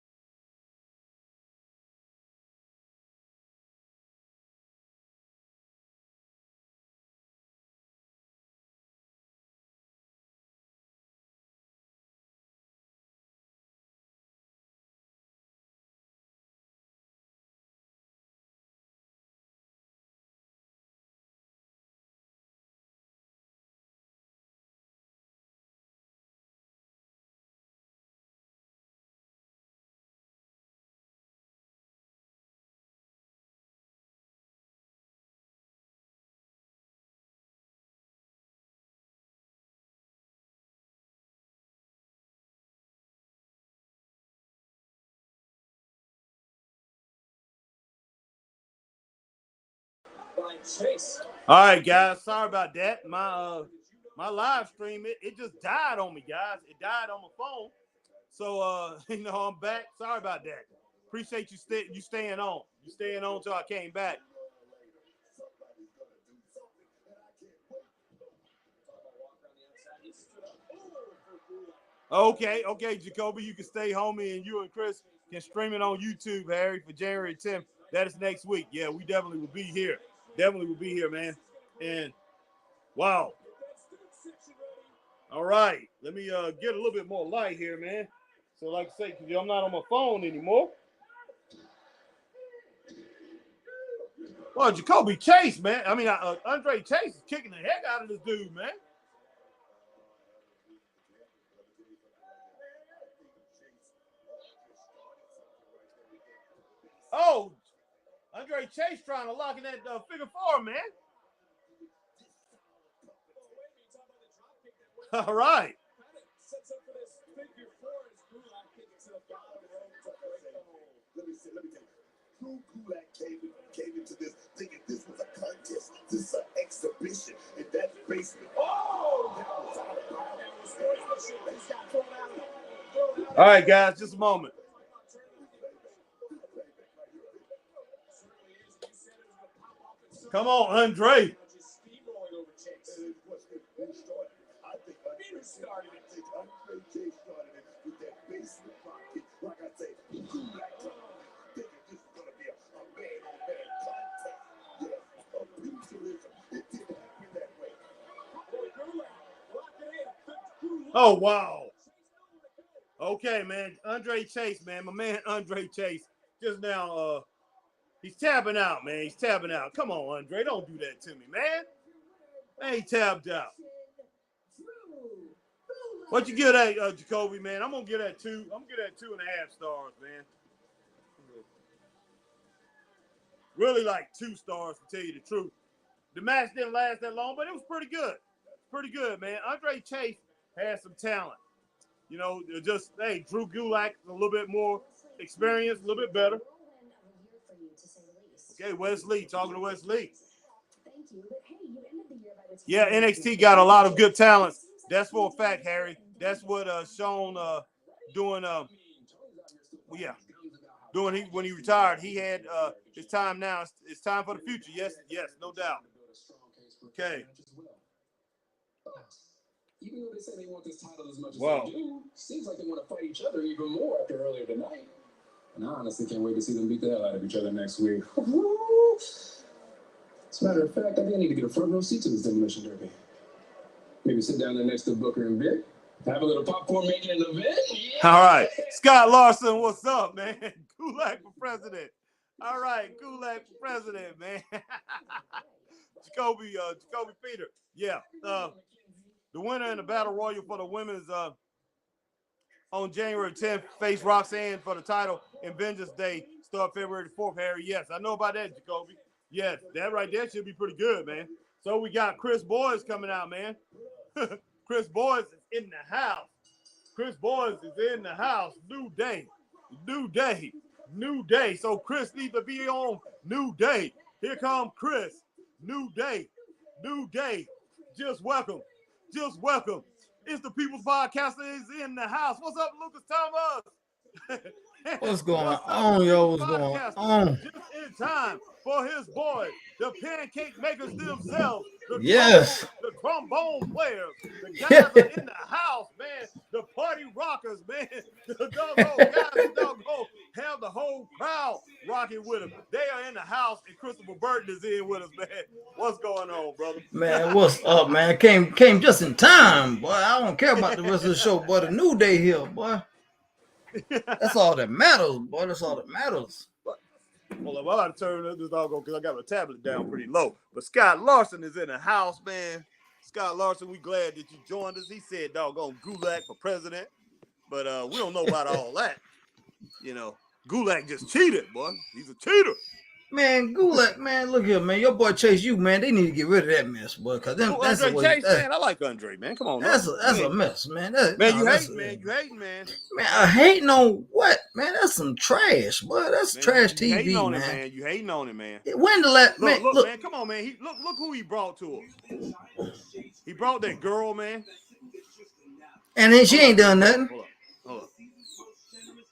[SPEAKER 1] All right, guys. Sorry about that. My live stream it just died on me, guys. It died on my phone. So I'm back. Sorry about that. Appreciate you staying on. You staying on till I came back. Okay, Jacoby, you can stay home and you and Chris can stream it on YouTube, Harry, for January 10th. That is next week. Yeah, we definitely will be here. Definitely will be here, man. And wow. All right. Let me get a little bit more light here, man. So like I say, because I'm not on my phone anymore. Well, Jacoby Chase, man. I mean, Andre Chase is kicking the heck out of this dude, man. Oh, Andre Chase trying to lock in that figure four, man. All right.
[SPEAKER 7] Let me tell you. Drew Gulak came into this thinking this was a contest. This is an exhibition. And that basement. Oh! That was out of bounds.
[SPEAKER 1] All right, guys, just a moment. Come on, Andre. Oh, wow. Okay, man. Andre Chase, man. My man Andre Chase just now he's tapping out, man. He's tapping out. Come on, Andre. Don't do that to me, man. Man, he tapped out. What you give that, Jacoby, man? I'm gonna give that two. I'm gonna give that 2.5 stars, man. Really like 2 stars to tell you the truth. The match didn't last that long, but it was pretty good. Pretty good, man. Andre Chase has some talent. You know, just hey, Drew Gulak a little bit more experience, a little bit better. Okay, Wesley, talking to Wesley. Yeah, NXT got a lot of good talents. That's for a fact, Harry. That's what Sean doing. Yeah, doing when he retired. He had his time now. It's time for the future. Yes, no doubt. Okay.
[SPEAKER 6] Even though they say they want this title as much as they do, seems like they want to fight each other even more after earlier tonight. And I honestly can't wait to see them beat the hell out of each other next week.
[SPEAKER 2] As a matter of fact, I think I need to get a front row seat to this demolition derby. Maybe sit down there next to Booker and Vic. Have a little popcorn making an event. Yeah.
[SPEAKER 1] All right. Scott Larson, what's up, man? Gulak for president. All right, Gulak for president, man. Jacoby Peter. Yeah. The winner in the battle royal for the women's on January 10th face Roxanne for the title and Vengeance Day start February 4th, Harry. Yes, I know about that, Jacoby. Yes, that right there should be pretty good, man. So we got Chris Boyes coming out, man. Chris Boyes is in the house. Chris Boyes is in the house. New day. So Chris needs to be on New Day. Here come Chris. New day. Just welcome. It's the People's Podcaster is in the house. What's up, Lucas Thomas?
[SPEAKER 8] What's going on, yo? What's going on?
[SPEAKER 1] Just in time for his boys, the pancake makers themselves. The trombone players. The guys are in the house, man. The party rockers, man. The doggone guys that doggone have the whole crowd rocking with them. They are in the house, and Christopher Burton is in with us, man. What's going on, brother?
[SPEAKER 8] Man, what's up, man? Came just in time, boy. I don't care about the rest of the show, boy. The New Day here, boy. That's all that matters, boy. That's all that matters.
[SPEAKER 1] Well, I'm about to turn this doggone because I got my tablet down pretty low. But Scott Larson is in the house, man. Scott Larson, we glad that you joined us. He said doggone Gulak for president. But we don't know about all that. You know, Gulak just cheated, boy. He's a cheater.
[SPEAKER 8] Man, Gulak, man, look here, man. Your boy Chase U, man. They need to get rid of that mess, boy. Cause that's
[SPEAKER 1] Andre Chase, man. I like Andre, man. Come on,
[SPEAKER 8] that's a mess, man.
[SPEAKER 1] You hating, man.
[SPEAKER 8] Man, I hating on what, man? That's some trash, boy. That's trash TV,
[SPEAKER 1] hating on
[SPEAKER 8] man.
[SPEAKER 1] It, man. You hating on it, man.
[SPEAKER 8] When the last
[SPEAKER 1] look, man, come on, man. Look who he brought to us. He brought that girl, man.
[SPEAKER 8] And then she ain't done nothing.
[SPEAKER 1] Hold up.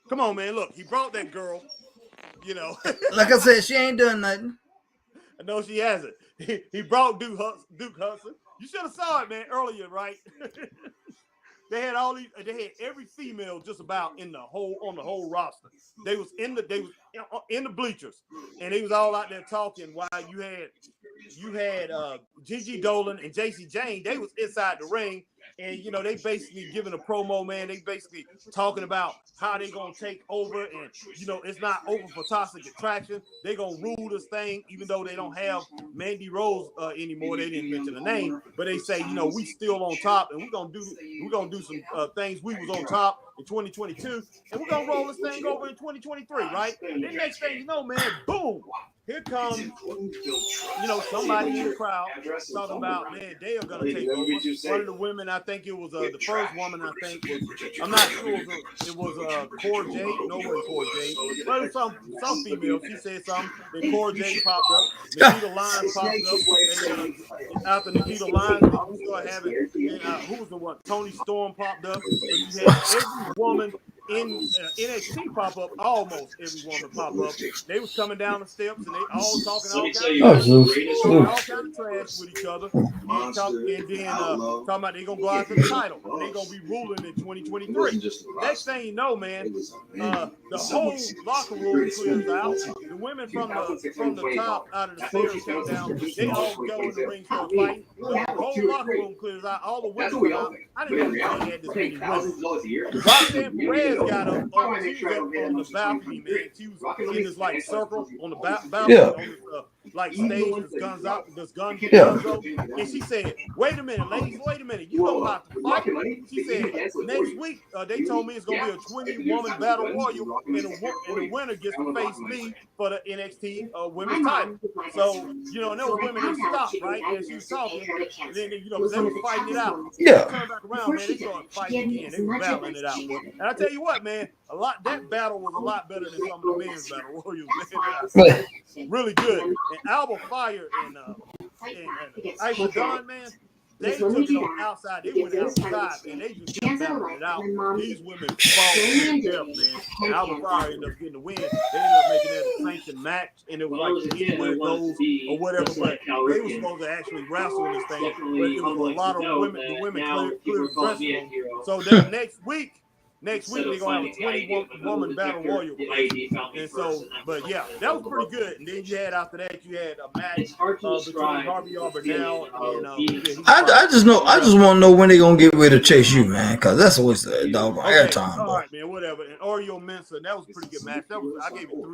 [SPEAKER 1] Come on, man. Look, he brought that girl. You know,
[SPEAKER 8] like I said, she ain't done nothing.
[SPEAKER 1] I know she hasn't. He brought Duke Hudson. You should have saw it, man, earlier, right? They had every female just about on the whole roster. They was in the bleachers, and they was all out there talking while you had Gigi Dolan and JC Jane. They was inside the ring. And, you know, they basically giving a promo, man. They basically talking about how they going to take over. And, you know, it's not over for Toxic Attraction. They going to rule this thing, even though they don't have Mandy Rose anymore. They didn't mention the name. But they say, you know, we still on top. And we're going to do some things. We was on top in 2022. And we're going to roll this thing over in 2023, right? Then next thing you know, man, boom. Here comes, you know, somebody in the crowd talking about, man, they are going to take over. One of the women, I think it was the first woman, I'm not sure it was Cora Jade. No, it wasn't Cora Jade. But it was some female. She said something. Then Cora Jade popped up. Nikita Lyons popped up. And after Nikita Lyons, we started having, who was the one? Tony Storm popped up. But you had every woman in NXT pop up, almost every woman pop up. They was coming down the steps and they all talking all kind of trash with each other. And then talking about they gonna go after the title. And they gonna be ruling in 2023. Next thing you know, man, the whole locker room clears out. The women from the top out of the stairs come down. They all go in the ring for a fight. The whole locker room clears out. All the women come out. I didn't know they had this many women. Roxanne Perez got up on the balcony, man. She was in this like circle on the balcony on this like stage. This gun go. And she said, "Wait a minute, ladies, wait a minute. You know about the fight?" She said, "Next week, they told me it's gonna be a 20-woman battle royal, and the winner gets to face me for the NXT women's title." So you know, and those women they stopped right as she was talking, and then you know they were fighting it out.
[SPEAKER 8] Yeah.
[SPEAKER 1] They turned back around, man. They started fighting again. They were battling it out. And I tell you what, man, that battle was a lot better than some of the men's battle royals, man. Really good. And Alba Fire and Isla Dawn, man, they took it on the outside. They went outside, and they just kept battling it out. These women fought to death, man. And Alba Fire ended up getting the win. They ended up making that a sanctioned match, and it was like anywhere it goes or whatever. But they were supposed to actually wrestle in this thing. But it was a lot of women. The women cleared the dressing room. So then next week, next week they're gonna have a 20-woman battle royal, Chris. And so, but yeah, that was pretty good. And then you had after that, you had a match between Harvey Burnell and yeah, he was fighting.
[SPEAKER 8] I just want to know when they gonna get rid of Chase U, man, because that's always the doggone airtime.
[SPEAKER 1] All right, man, whatever. And Oreo Mensah, that was a pretty good match. I gave it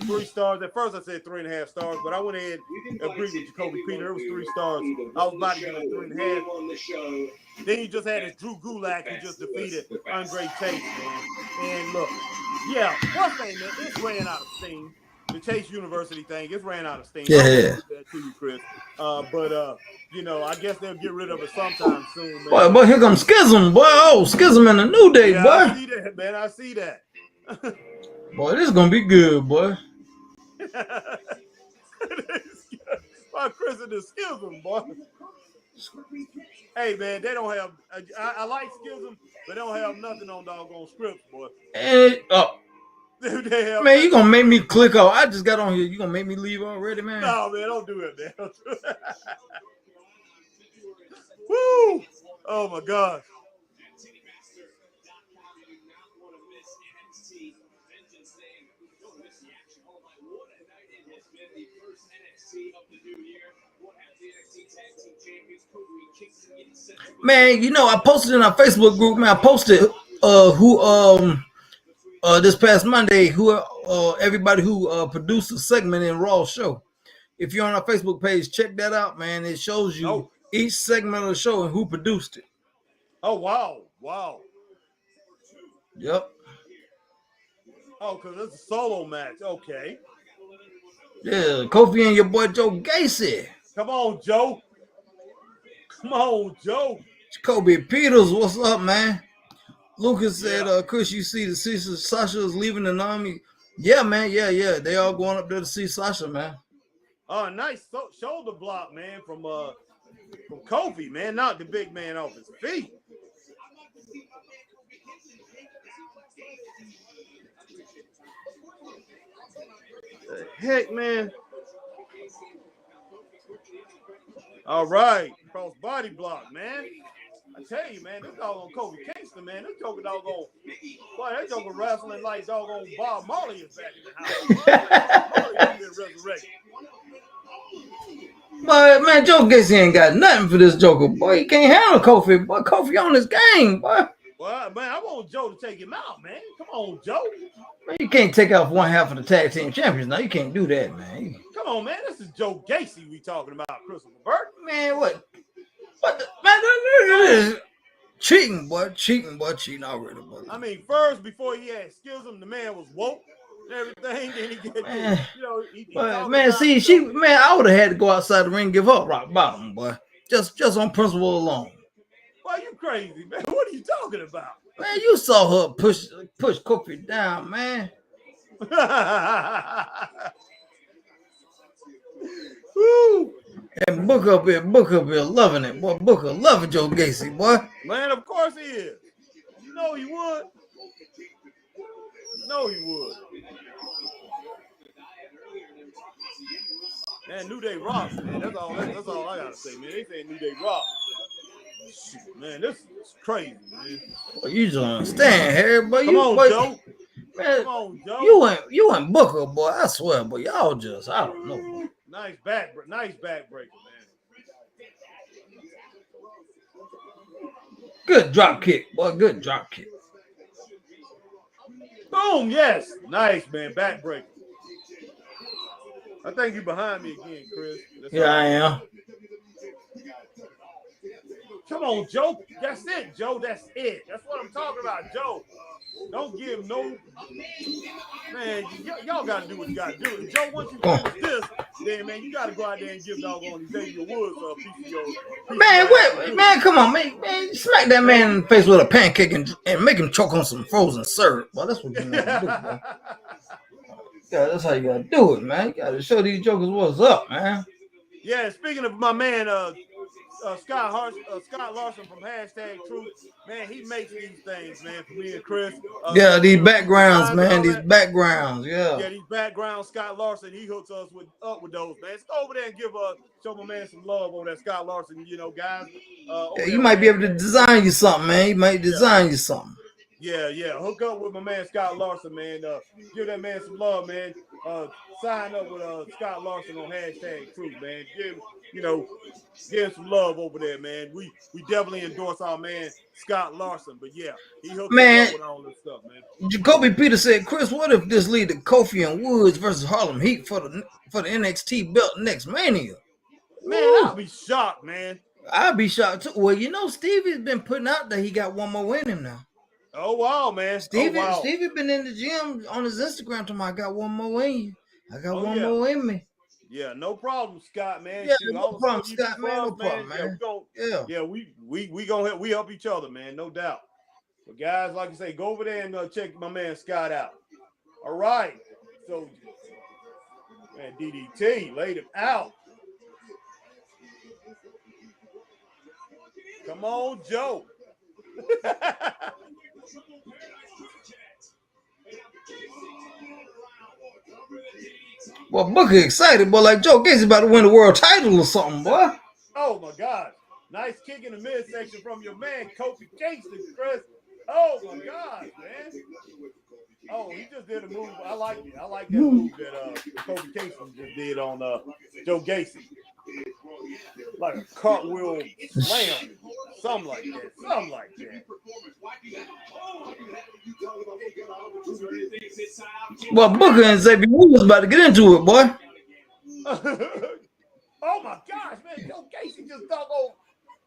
[SPEAKER 1] three stars. At first I said 3.5 stars, but I went ahead and agreed with Jacoby Peter. It was 3 stars. I was about to give it 3.5. Then you just had this Drew Gulak who just defeated Andre Chase, man. And look, yeah, one thing, man, it's ran out of steam. The Chase University thing, it's ran out of steam.
[SPEAKER 8] Yeah.
[SPEAKER 1] That to you, Chris. But you know, I guess they'll get rid of it sometime soon,
[SPEAKER 8] Boy,
[SPEAKER 1] man.
[SPEAKER 8] but here comes Schism, boy. Oh, Schism in the New Day,
[SPEAKER 1] Yeah,
[SPEAKER 8] boy.
[SPEAKER 1] I see that, man. I see that.
[SPEAKER 8] Boy, this is gonna be good, boy.
[SPEAKER 1] My Chris and the Schism, boy. Hey, man, they don't have. I like Schism, but they don't have nothing on doggone scripts, boy.
[SPEAKER 8] And man, you gonna make me click off. I just got on here. You gonna make me leave already, man?
[SPEAKER 1] No, man, don't do it, man. Don't do it. Woo! Oh my gosh.
[SPEAKER 8] Man, you know, I posted in our Facebook group, man. I posted this past Monday who everybody who produced a segment in Raw show. If you're on our Facebook page, check that out, man. It shows you each segment of the show and who produced it.
[SPEAKER 1] Oh wow.
[SPEAKER 8] Yep.
[SPEAKER 1] Oh, because it's a solo match. Okay.
[SPEAKER 8] Yeah, Kofi and your boy Joe Gacy.
[SPEAKER 1] Come on, Joe.
[SPEAKER 8] Jacoby Peters, what's up, man? Lucas said, Chris, you see Sasha is leaving the army. Yeah, man. Yeah. They all going up there to see Sasha, man.
[SPEAKER 1] Oh, nice shoulder block, man, from Kofi, man. Knocked the big man off his feet. The heck, man. All right. Cross body block, man. I tell you, man, this doggone Kofi Kingston, man, this joker doggone, boy, that joker wrestling like doggone Bob Marley is back in the house. Marley been resurrected.
[SPEAKER 8] But man, Joe Gacy ain't got nothing for this joker, boy. He can't handle Kofi, boy. Kofi on his game, boy.
[SPEAKER 1] Well, man, I want Joe to take him out, man. Come on, Joe.
[SPEAKER 8] Man, you can't take out one half of the tag team champions. Now you can't do that, man.
[SPEAKER 1] Come on, man. This is Joe Gacy we talking about, Christopher Burt.
[SPEAKER 8] Man, what man, cheating already, boy.
[SPEAKER 1] I mean, first, before he had Schism, the man was woke and everything. Then he get, man, you know,
[SPEAKER 8] I would have had to go outside the ring and give up rock bottom, boy. Just on principle alone.
[SPEAKER 1] Why you crazy, man? What are you talking about?
[SPEAKER 8] Man, you saw her push Kofi down, man.
[SPEAKER 1] Woo.
[SPEAKER 8] And Booker up here loving it, boy. Booker loving Joe Gacy, boy.
[SPEAKER 1] Man, of course he is. You know he would. Man, New Day rocks, man. That's all I gotta say, man. They say New Day rocks. Shoot, man, this is crazy, man.
[SPEAKER 8] Well, you don't understand, Harry, but
[SPEAKER 1] Come on, Joe.
[SPEAKER 8] Man, come on, Joe. You and Booker, boy. I swear, but y'all just, I don't know, boy.
[SPEAKER 1] Nice backbreaker, man.
[SPEAKER 8] Good drop kick, boy. Good drop kick.
[SPEAKER 1] Boom, yes. Nice, man. Backbreaker. I think you're behind me again, Chris.
[SPEAKER 8] I am.
[SPEAKER 1] Come on, Joe. That's it, Joe. That's it. That's what I'm talking about, Joe. Don't give no. Man, y'all got to do what you got to do. And Joe, once you finish this, then, man, you got to go out there and give doggone Xavier Woods a piece of your.
[SPEAKER 8] Man, come on, man. Smack that man in the face with a pancake and make him choke on some frozen syrup. Well, that's what you need to do, man. Yeah, that's how you got to do it, man. You got to show these jokers what's up, man.
[SPEAKER 1] Yeah, speaking of my man, Scott Larson from #Truth, man, he makes these things, man, for me and Chris.
[SPEAKER 8] These backgrounds, man, these backgrounds,
[SPEAKER 1] yeah, these backgrounds. Scott Larson, he hooks us up with those, man. Let's go over there and show my man some love over there, Scott Larson. You know, guys.
[SPEAKER 8] You might be able to design you something, man. He might design you something.
[SPEAKER 1] Yeah. Hook up with my man Scott Larson, man. Give that man some love, man. Sign up with Scott Larson on #Truth, man. You know, give him some love over there, man. We definitely endorse our man Scott Larson, but yeah, he hooks us up
[SPEAKER 8] Man,
[SPEAKER 1] with all this stuff, man.
[SPEAKER 8] Jacoby Peter said, Chris, what if this lead to Kofi and Woods versus Harlem Heat for the NXT belt next Mania?
[SPEAKER 1] Man,
[SPEAKER 8] Woo!
[SPEAKER 1] I'll be shocked, man.
[SPEAKER 8] I'd be shocked too. Well, Stevie's been putting out that he got one more in him now.
[SPEAKER 1] Oh wow, man. Oh wow.
[SPEAKER 8] Stevie been in the gym on his Instagram talking, I got one more in you. I got
[SPEAKER 1] Oh
[SPEAKER 8] one
[SPEAKER 1] yeah.
[SPEAKER 8] more in me.
[SPEAKER 1] Yeah, no problem, Scott, man.
[SPEAKER 8] Yeah,
[SPEAKER 1] Shoot,
[SPEAKER 8] no
[SPEAKER 1] all the
[SPEAKER 8] problem,
[SPEAKER 1] stuff you do
[SPEAKER 8] Scott, man.
[SPEAKER 1] for us,
[SPEAKER 8] No
[SPEAKER 1] man.
[SPEAKER 8] problem,
[SPEAKER 1] Yeah, we
[SPEAKER 8] man.
[SPEAKER 1] gon'
[SPEAKER 8] Yeah.
[SPEAKER 1] yeah, we gonna help, we help each other, man, no doubt. But guys, like I say, go over there and check my man Scott out. All right. So man, DDT laid him out. Come on, Joe.
[SPEAKER 8] Well, Booker excited, boy, like Joe Gacy about to win the world title or something, boy.
[SPEAKER 1] Oh my gosh. Nice kick in the midsection from your man, Kofi Kingston, Chris. Oh my gosh, man. Oh, he just did a move. I like it. I like that move that Kofi Kingston just did on Joe Gacy. Like a cartwheel slam. Something like that. Something like that.
[SPEAKER 8] Well, Booker and Xavier Woods about to get into it, boy.
[SPEAKER 1] Oh my gosh, man. Joe Gacy just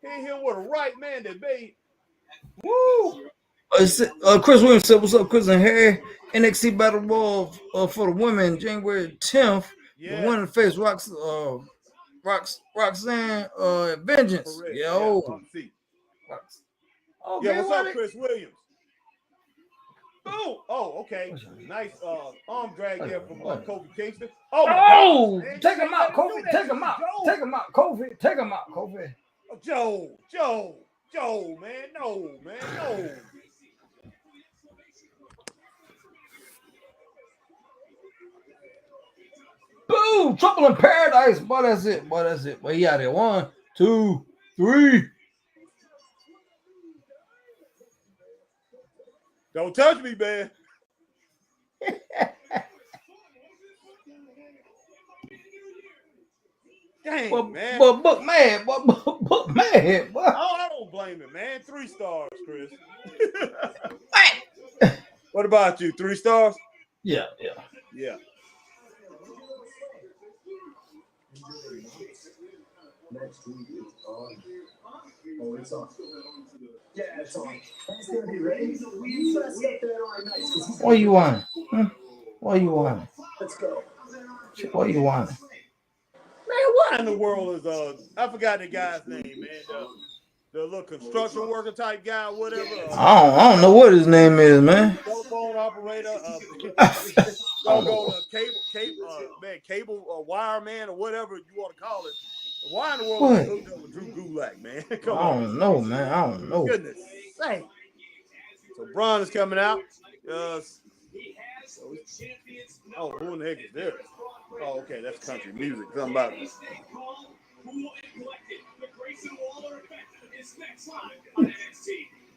[SPEAKER 1] hit him with a right, man, that made. Woo!
[SPEAKER 8] Chris Williams said, "What's up, Chris and Harry? NXT Battle Royal for the women, January 10th. The
[SPEAKER 1] Yes.
[SPEAKER 8] winner face Roxanne Vengeance.
[SPEAKER 1] Correct.
[SPEAKER 8] Yo.
[SPEAKER 1] Yeah, Roxy.
[SPEAKER 8] Okay,
[SPEAKER 1] Yeah, what's up, Chris Williams? Oh, okay. Nice arm drag there from Kofi Kingston. Oh my God! Man.
[SPEAKER 8] Take him out, Kofi. Take him out. Take him out, Kofi. Take him out, Kofi.
[SPEAKER 1] Oh, Joe, man, no.
[SPEAKER 8] Boom! Trouble in paradise. Boy, that's it. Boy, he out there. 1, 2, 3.
[SPEAKER 1] Don't touch me, man. Dang, man.
[SPEAKER 8] But Book man. Book man. Boy.
[SPEAKER 1] I don't blame him, man. 3 stars, Chris. What about you? 3 stars?
[SPEAKER 8] Yeah.
[SPEAKER 7] Next week is on. Oh, it's on. Yeah, it's on. He's gonna be ready. You gotta sit there all night.
[SPEAKER 8] What you want? What you want?
[SPEAKER 7] Let's go.
[SPEAKER 8] What you want?
[SPEAKER 1] Man, what in the world is I forgot the guy's name, man. The little construction worker type guy, whatever.
[SPEAKER 8] I don't know what his name is, man.
[SPEAKER 1] Telephone operator. Cable wire man or whatever you want to call it. Why in the world is hooked up with Drew Gulak, man? Come on.
[SPEAKER 8] I don't know, man. I don't know.
[SPEAKER 1] Goodness sake. So Braun is coming out. Who in the heck is this? Oh, okay, that's country music. Something about it.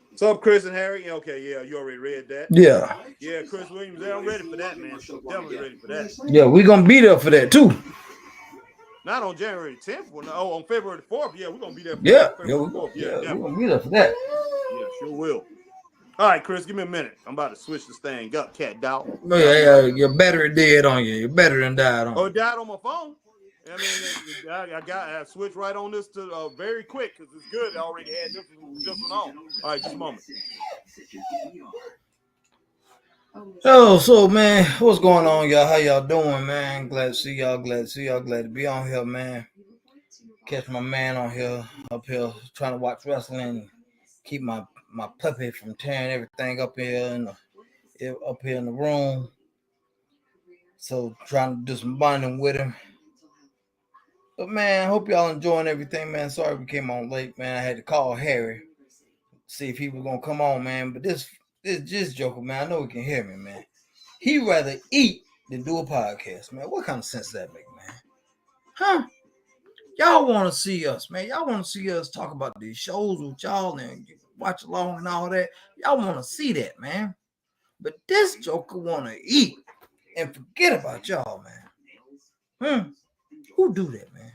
[SPEAKER 1] What's up, Chris and Harry? Okay, yeah, you already read that.
[SPEAKER 8] Yeah.
[SPEAKER 1] Yeah, Chris Williams, I'm ready for that, man. So definitely ready for that.
[SPEAKER 8] Yeah, we're going to be there for that, too.
[SPEAKER 1] Not on January 10th. On February 4th. Yeah, we're going to be there for
[SPEAKER 8] that.
[SPEAKER 1] February 4th.
[SPEAKER 8] Yeah, we're going to be there for that.
[SPEAKER 1] Yeah, sure will. All right, Chris, give me a minute. I'm about to switch this thing up, cat dog.
[SPEAKER 8] Yeah, your battery dead on you. Your battery done died on you.
[SPEAKER 1] Oh, it died on my phone. I mean, I switched right on this to very quick because it's good. I already had this one on. All right, just a moment.
[SPEAKER 8] Oh, so man, what's going on, y'all? How y'all doing, man? Glad to see y'all. Glad to be on here, man. Catch my man on here, up here, trying to watch wrestling. Keep my puppy from tearing everything up here in the room. So trying to do some bonding with him. But man, hope y'all enjoying everything, man. Sorry we came on late, man. I had to call Harry, see if he was gonna come on, man. But this just joker, man. I know he can hear me, man. He'd rather eat than do a podcast, man. What kind of sense does that make, man? Huh? Y'all want to see us, man. Y'all want to see us talk about these shows with y'all and watch along and all that. Y'all want to see that, man. But this joker want to eat and forget about y'all, man. Who do that, man?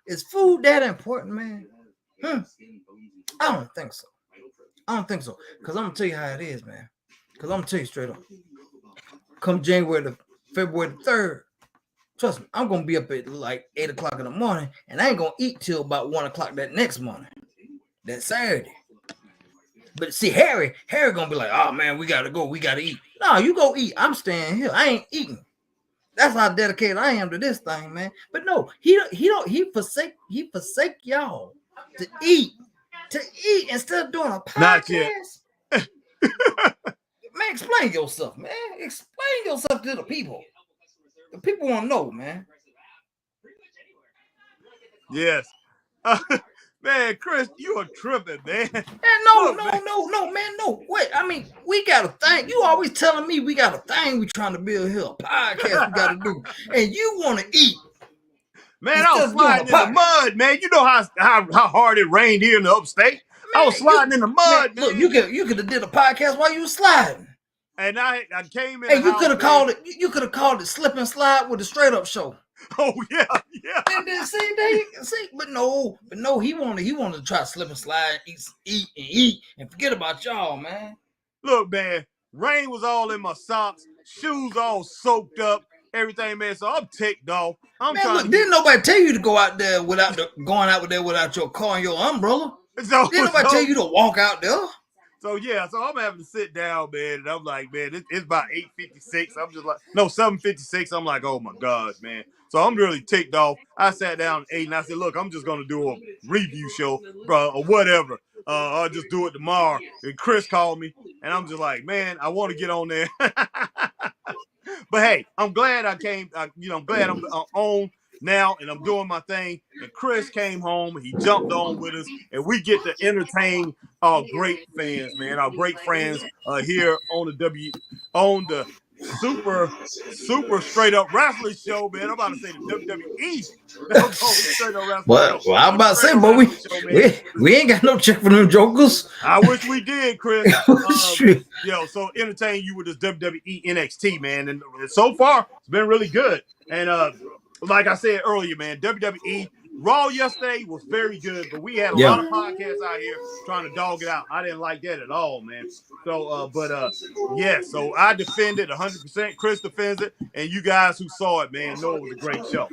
[SPEAKER 8] Is food that important, man? I don't think so. I don't think so. Because I'm going to tell you how it is, man. Because I'm going to tell you straight up. Come February the 3rd, trust me, I'm going to be up at like 8 o'clock in the morning, and I ain't going to eat till about 1 o'clock that next morning. That Saturday. But see, Harry gonna be like, oh man, we gotta go, we gotta eat. No, you go eat. I'm staying here. I ain't eating. That's how dedicated I am to this thing, man. But no, he forsake y'all to eat instead of doing a
[SPEAKER 1] Not yet.
[SPEAKER 8] podcast. Man, explain yourself, man. Explain yourself to the people. The people want to know, man.
[SPEAKER 1] Yes. Man, Chris, you are tripping, man.
[SPEAKER 8] Man,
[SPEAKER 1] Look, man.
[SPEAKER 8] no. Wait, I mean, we got a thing. You always telling me we got a thing we trying to build here, a podcast we got to do, and you want to eat.
[SPEAKER 1] Man, I was sliding in the mud, man. You know how hard it rained here in the upstate. Man, I was sliding in the mud, man.
[SPEAKER 8] Look, you could have did a podcast while you was sliding.
[SPEAKER 1] And I came in.
[SPEAKER 8] Hey, you could have called it. You could have called it "Slip and Slide" with a straight up show.
[SPEAKER 1] Oh yeah.
[SPEAKER 8] And then see, but no, he wanted to try to slip and slide, eat, and forget about y'all, man.
[SPEAKER 1] Look, man, rain was all in my socks, shoes all soaked up, everything, man. So I'm ticked off.
[SPEAKER 8] Didn't nobody tell you to go out there without your car and your umbrella? Didn't nobody tell you to walk out there?
[SPEAKER 1] So yeah, so I'm having to sit down, man, and I'm like, man, it's about 8:56. I'm just like, no, 7:56. I'm like, oh my God, man. So I'm really ticked off. I sat down at 8 and I said, look, I'm just gonna do a review show, bro, or whatever. I'll just do it tomorrow. And Chris called me, and I'm just like, man, I want to get on there. But hey, I'm glad I came. I'm glad I'm on now, and I'm doing my thing. And Chris came home, and he jumped on with us, and we get to entertain our great fans, man, our great friends here on the super straight up wrestling show, man. I'm about to say the WWE. Straight up wrestling show.
[SPEAKER 8] Well, I'm about to say, but we ain't got no check for them jokers.
[SPEAKER 1] I wish we did, Chris. So entertain you with this WWE NXT, man, and so far it's been really good. And like I said earlier, man, WWE Raw yesterday was very good, but we had a lot of podcasts out here trying to dog it out. I didn't like that at all, man. So, so I defend it 100%. Chris defends it, and you guys who saw it, man, know it was a great show.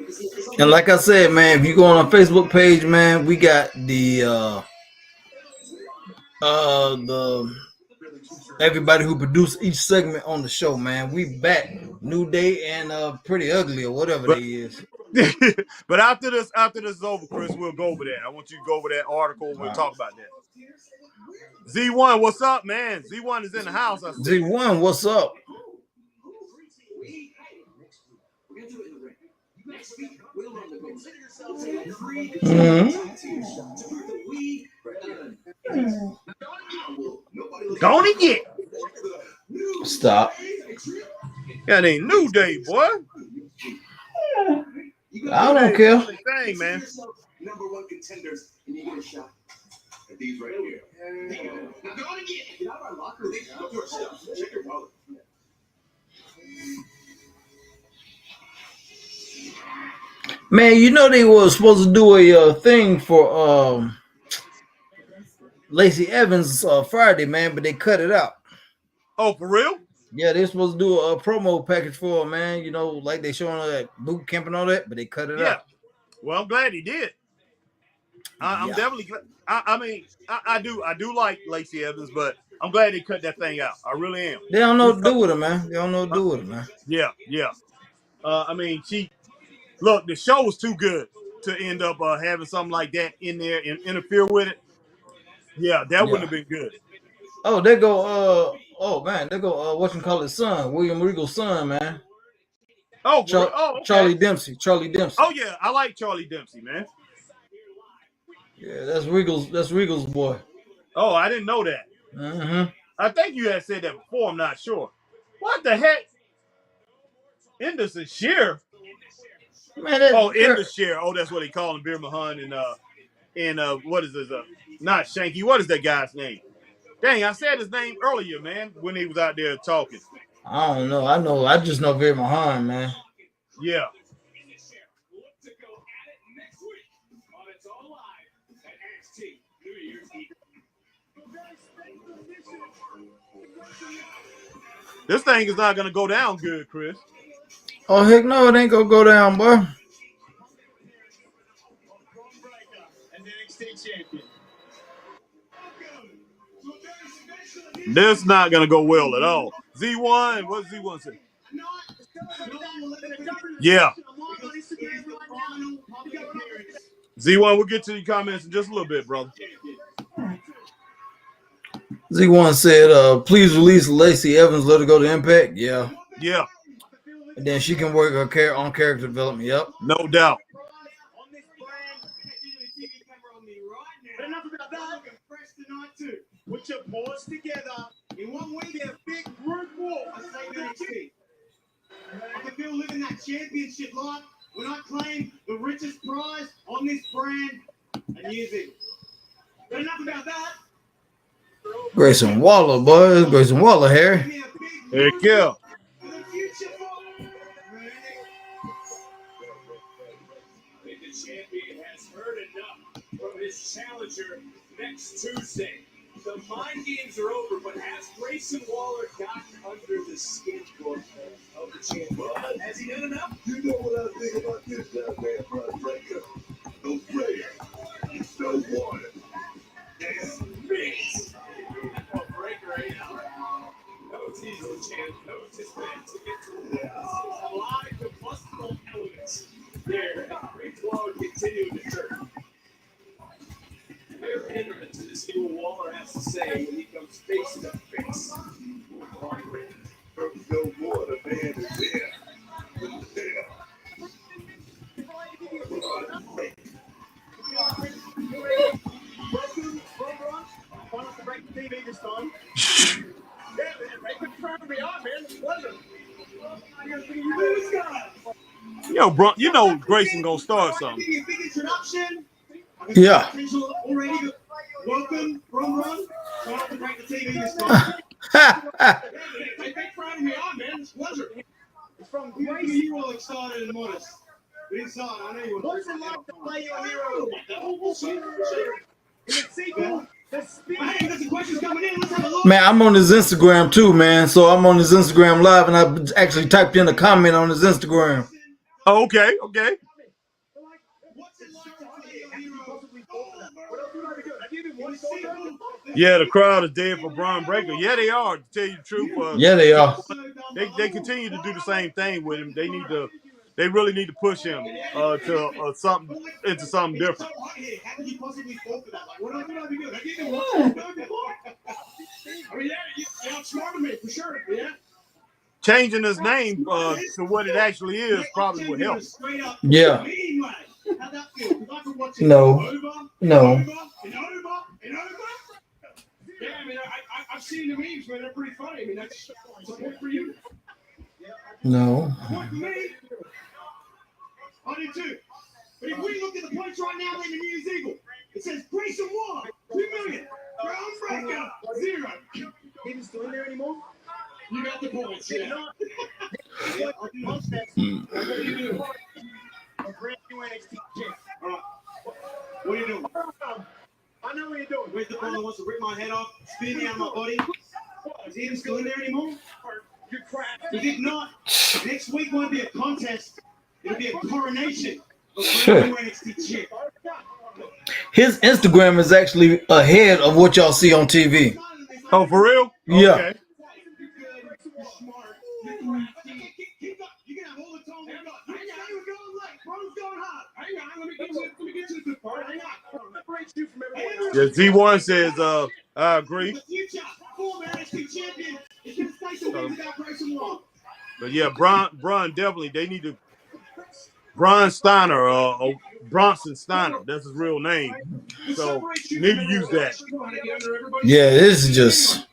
[SPEAKER 8] And like I said, man, if you go on our Facebook page, man, we got the everybody who produced each segment on the show, man. We back, New Day and Pretty Ugly or whatever they is.
[SPEAKER 1] But after this is over, Chris, we'll go over that. I want you to go over that article and we'll talk about that. Z1, what's up, man? Z1 is in the house. I see.
[SPEAKER 8] Z1, what's up?
[SPEAKER 1] Gonna get.
[SPEAKER 8] Stop.
[SPEAKER 1] That ain't New Day, boy.
[SPEAKER 8] I don't care.
[SPEAKER 1] Thing, man.
[SPEAKER 7] Number one contenders, and you get a shot at these right here. Now go on again. Get out of our locker room. Look your stuff. Check your wallet.
[SPEAKER 8] Man, you know they were supposed to do a thing for Lacey Evans Friday, man, but they cut it out.
[SPEAKER 1] Oh, for real?
[SPEAKER 8] Yeah, they're supposed to do a promo package for her, man. You know, like they showing her that boot camp and all that, but they cut it out.
[SPEAKER 1] Well, I'm glad he did. I'm definitely glad. I do like Lacey Evans, but I'm glad they cut that thing out. I really am.
[SPEAKER 8] They don't know what to do with her, man. They don't know what to do with her, man.
[SPEAKER 1] Yeah. Look, the show was too good to end up having something like that in there and interfere with it. Yeah, that wouldn't have been good.
[SPEAKER 8] Oh, they go. They go. Whatchamacallit's son, William Regal's son, man.
[SPEAKER 1] Oh, okay.
[SPEAKER 8] Charlie Dempsey.
[SPEAKER 1] Oh yeah, I like Charlie Dempsey, man.
[SPEAKER 8] Yeah, that's Regal's boy.
[SPEAKER 1] Oh, I didn't know that.
[SPEAKER 8] Mm-hmm.
[SPEAKER 1] I think you had said that before. I'm not sure. What the heck? Anderson Shearer.
[SPEAKER 8] Man, that
[SPEAKER 1] Oh, in
[SPEAKER 8] girl,
[SPEAKER 1] the share. Oh, that's what they call him, Beer Mahan and what is this? Not Shanky. What is that guy's name? Dang, I said his name earlier, man, when he was out there talking.
[SPEAKER 8] I don't know. I just know Veer Mahan, man.
[SPEAKER 1] Yeah. This thing is not gonna go down good, Chris.
[SPEAKER 8] Oh heck no, it ain't gonna go down, boy.
[SPEAKER 1] This not gonna go well at all. Z1, what does Z1 say? Yeah. Z1, we'll get to your comments in just a little bit, brother.
[SPEAKER 8] Z1 said, please release Lacey Evans, let her go to Impact. Yeah.
[SPEAKER 1] Yeah.
[SPEAKER 8] And then she can work her on character development. Yep.
[SPEAKER 1] No doubt.
[SPEAKER 2] But enough about that. Looking fresh tonight too. Put your paws together. In 1 week, they're a big group war. I say NXT. I can feel living that championship life when I claim the richest prize on this brand and use it. But enough about that.
[SPEAKER 8] Grayson Waller, boy. Grayson Waller here.
[SPEAKER 1] Heck yeah.
[SPEAKER 2] For the future.
[SPEAKER 6] The champion has heard enough from his challenger next Tuesday. The mind games are over, but has Grayson Waller gotten under the skin of the champion? Has he done enough?
[SPEAKER 7] You know what I think about this young man, Brian Breaker? No prayer, no water.
[SPEAKER 6] Yes, mix. Oh, Breaker right now. Knows he's the champ, knows his man to get to the win. A lot of combustible elements there. Great Waller continuing to turn. Very interested to see what Waller has to say when he comes face to face.
[SPEAKER 7] No water, man, is there. There.
[SPEAKER 1] You know Grayson gonna start something.
[SPEAKER 2] Big introduction.
[SPEAKER 8] Yeah.
[SPEAKER 2] Already. Welcome, Ron. Try not to break the TV this time. Big fan of me on, man. It's a pleasure. It's from Grace. You all excited and modest. But inside, I know you were. What's it like to play your hero? In the sequel, the spin. Hey, there's some questions coming in. Let's have a look.
[SPEAKER 8] Man, I'm on his Instagram too, man. So I'm on his Instagram live, and I actually typed in a comment on his Instagram.
[SPEAKER 1] Oh, okay.
[SPEAKER 2] What's it like to play your hero? What else would I be doing? Have you been watching?
[SPEAKER 1] Yeah, the crowd is dead for Braun Breaker. Yeah, they are. To tell you the truth,
[SPEAKER 8] Yeah, they are.
[SPEAKER 1] They continue to do the same thing with him. They really need to push him to something into something different.
[SPEAKER 2] How could you possibly fall for that? Like, what would I be doing? Have you been watching? I mean, you outsmarted me for sure. Yeah.
[SPEAKER 1] Changing his name to what it actually is probably would help.
[SPEAKER 8] Yeah.
[SPEAKER 2] How'd that feel? Because I could watch it
[SPEAKER 8] No.
[SPEAKER 2] over,
[SPEAKER 8] No.
[SPEAKER 2] and over, and over, and over. Yeah, I mean, I've seen the memes, man. They're pretty funny. I mean, that's a point for you.
[SPEAKER 8] No.
[SPEAKER 2] Point for me. I do too. But if we look at the points right now in the News Eagle, it says Grayson Waller, 2 million. Braun Breaker, 0. He's still in there anymore? You got the points, yeah. What do you do? A brand new NXT champ. All right. What are you doing? I know what you're doing. Where's the brother that wants to rip my head off, spin me out of my body? Is he even still in there anymore? You're crap. Because if not, next week won't be a contest. It'll be a coronation of brand new NXT champ.
[SPEAKER 8] His Instagram is actually ahead of what y'all see on TV.
[SPEAKER 1] Oh, for real?
[SPEAKER 8] Yeah.
[SPEAKER 1] Okay.
[SPEAKER 2] You can have all the tone we got. Hang on, we're going late. Bro's going hard. Hang on, let me get to the good part. Hang on. Separate you from everyone else.
[SPEAKER 1] Yeah, Z1 says, I agree.
[SPEAKER 2] The future former NXT champion is going to say some things about Grayson Waller.
[SPEAKER 1] But yeah, Braun definitely, they need to. Braun Steiner, or Bronson Steiner, that's his real name. So you need to use that.
[SPEAKER 8] Yeah, this is just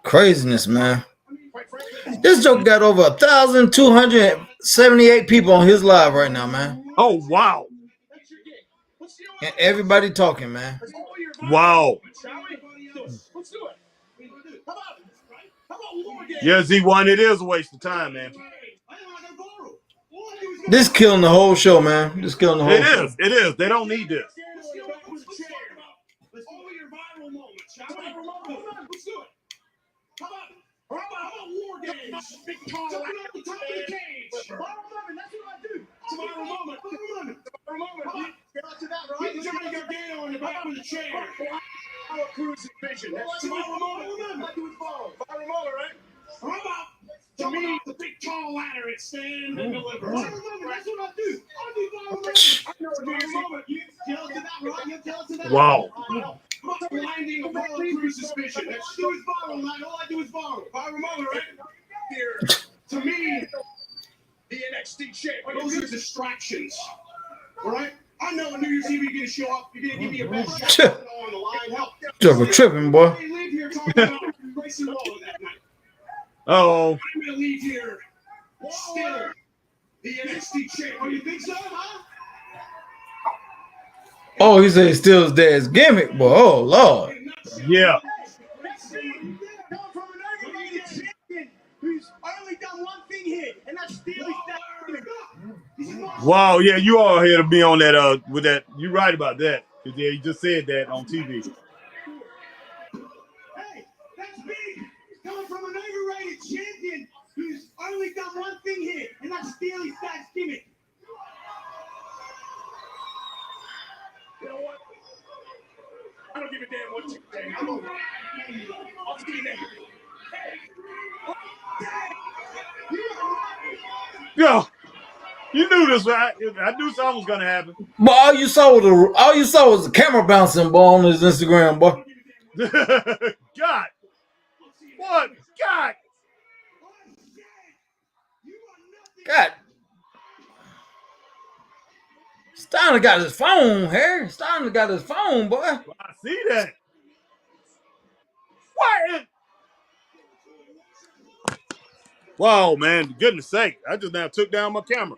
[SPEAKER 8] craziness, man. This joke got over 1,200 78 people on his live right now, man.
[SPEAKER 1] Oh wow.
[SPEAKER 8] And everybody talking, man.
[SPEAKER 1] Wow. Yeah, Z1, it is a waste of time, man.
[SPEAKER 8] This killing the whole show, man. This killing the whole show.
[SPEAKER 1] It is. They don't need this.
[SPEAKER 2] To me, the big tall ladder, it's stand and deliver. That's what I do.
[SPEAKER 1] Wow.
[SPEAKER 2] Blinding a follow through suspicion. That's do is borrow, man. All I do is borrow. Borrow moment, right? Here, to me, the NXT champ. Those are distractions. All right? I know on New Year's Eve you're gonna show up. You're gonna give me a best shot on the line. Help.
[SPEAKER 8] Joker tripping, boy.
[SPEAKER 2] I leave here talking about Grayson Waller that night.
[SPEAKER 1] Oh.
[SPEAKER 2] I'm gonna leave here still the NXT champ. Oh, you think so, huh?
[SPEAKER 8] Oh, he said he still his dad's gimmick, boy. Oh, Lord.
[SPEAKER 1] Yeah.
[SPEAKER 2] Who's only done one thing here, and that's steal his dad's gimmick.
[SPEAKER 1] Wow, yeah, you all here to be on that with that. You're right about that. Because yeah, you just said that on TV.
[SPEAKER 2] Hey, that's big. Coming from an overrated champion who's only done one thing here, and that's steal his dad's gimmick. You know what? I don't give a damn what you say. I'll see you next week.
[SPEAKER 1] Yeah. You knew this, right? I knew something was gonna happen.
[SPEAKER 8] But all you saw was the camera bouncing, boy, on his Instagram, boy.
[SPEAKER 1] God. What? God.
[SPEAKER 8] God. Steiner got his phone, Harry. Steiner got his phone, boy.
[SPEAKER 1] I see that. What? Wow, man. Goodness sake. I just now took down my camera.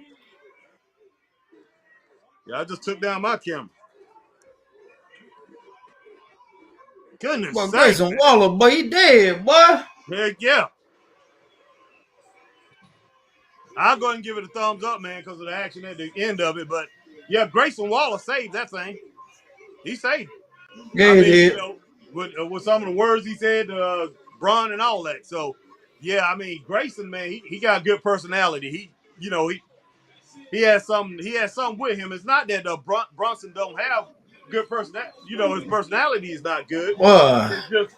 [SPEAKER 1] Yeah, I just took down my camera. Goodness
[SPEAKER 8] Boy,
[SPEAKER 1] sake.
[SPEAKER 8] Grayson Waller, boy, he dead, boy.
[SPEAKER 1] Heck yeah. I'll go ahead and give it a thumbs up, man, because of the action at the end of it. But yeah, Grayson Waller saved that thing. He saved it.
[SPEAKER 8] Yeah, he did.
[SPEAKER 1] You know, with some of the words he said, Braun and all that. So yeah, I mean, Grayson, man, he got a good personality. He has something with him. It's not that Brunson don't have good personality. You know, his personality is not good. It's just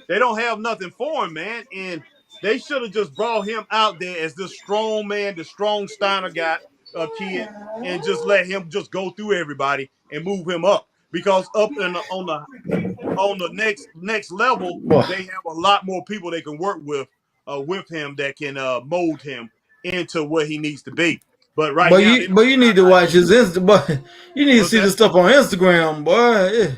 [SPEAKER 1] they don't have nothing for him, man. And they should have just brought him out there as this strong man, the strong Steiner guy, kid, and just let him just go through everybody and move him up. Because up on the next level, they have a lot more people they can work with him that can mold him into what he needs to be. But
[SPEAKER 8] you need to watch his Insta. You need to see the stuff on Instagram, boy. Yeah.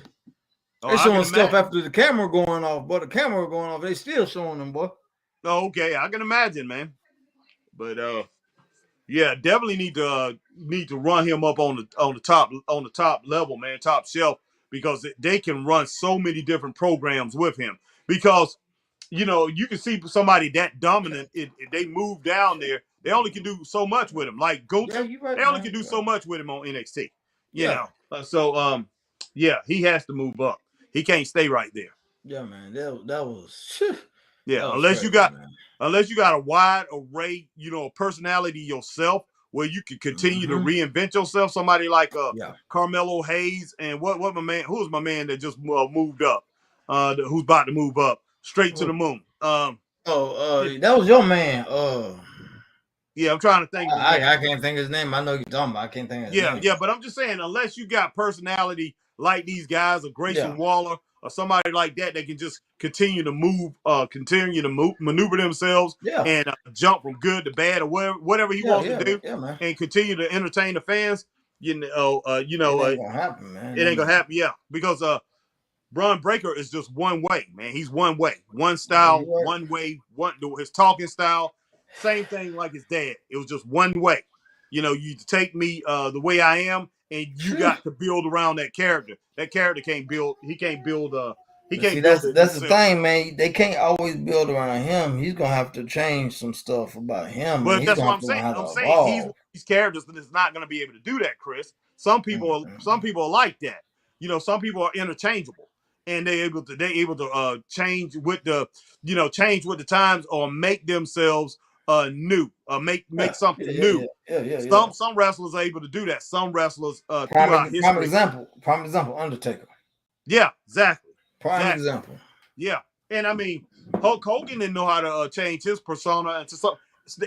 [SPEAKER 8] They showing stuff after the camera going off, but the camera going off, they still showing them, boy.
[SPEAKER 1] Oh, okay, I can imagine, man. But yeah, definitely need to run him up on the top level, man, top shelf, because they can run so many different programs with him. Because you know, you can see somebody that dominant, if they move down there, they only can do so much with him. Like Goten, they only can do so much with him on NXT. You know, so yeah, he has to move up. He can't stay right there.
[SPEAKER 8] Yeah, man, that was.
[SPEAKER 1] Yeah,
[SPEAKER 8] that was
[SPEAKER 1] unless
[SPEAKER 8] crazy,
[SPEAKER 1] you got a wide array, you know, personality yourself, where you can continue to reinvent yourself. Somebody like Carmelo Hayes and who's my man that just moved up, who's about to move up straight to the moon.
[SPEAKER 8] That was your man.
[SPEAKER 1] Yeah, I'm trying to think.
[SPEAKER 8] I can't think of his name. I know you're talking about. I can't think of his name.
[SPEAKER 1] Yeah, but I'm just saying, unless you got personality like these guys, or Grayson Waller, or somebody like that, they can just continue to maneuver themselves, and jump from good to bad, or whatever he wants to do, and continue to entertain the fans. It ain't gonna happen, man. It ain't gonna happen, because Braun Breaker is just one way, man. He's one way, one style, one way, his talking style. Same thing like his dad. It was just one way. You take me the way I am, and you got to build around that character. That character can't build. He can't build. He
[SPEAKER 8] But see,
[SPEAKER 1] can't build it
[SPEAKER 8] that's the
[SPEAKER 1] himself.
[SPEAKER 8] thing, man. They can't always build around him. He's gonna have to change some stuff about him, man.
[SPEAKER 1] But
[SPEAKER 8] He's
[SPEAKER 1] that's
[SPEAKER 8] gonna
[SPEAKER 1] what
[SPEAKER 8] have
[SPEAKER 1] I'm
[SPEAKER 8] to learn
[SPEAKER 1] saying.
[SPEAKER 8] how
[SPEAKER 1] I'm
[SPEAKER 8] to
[SPEAKER 1] saying he's one
[SPEAKER 8] evolve.
[SPEAKER 1] of these characters that is not going to be able to do that, Chris. Some people, some
[SPEAKER 8] Mm-hmm.
[SPEAKER 1] people are like that. Some people are interchangeable, and they able to change with change with the times or make themselves new, make
[SPEAKER 8] Yeah,
[SPEAKER 1] something
[SPEAKER 8] yeah,
[SPEAKER 1] new.
[SPEAKER 8] yeah, yeah, yeah, yeah.
[SPEAKER 1] Some wrestlers are able to do that. Some wrestlers throughout
[SPEAKER 8] Prime
[SPEAKER 1] history.
[SPEAKER 8] example. Prime example. Undertaker.
[SPEAKER 1] Yeah, exactly,
[SPEAKER 8] Prime
[SPEAKER 1] exactly.
[SPEAKER 8] example.
[SPEAKER 1] Yeah, and I mean, Hulk Hogan didn't know how to change his persona, and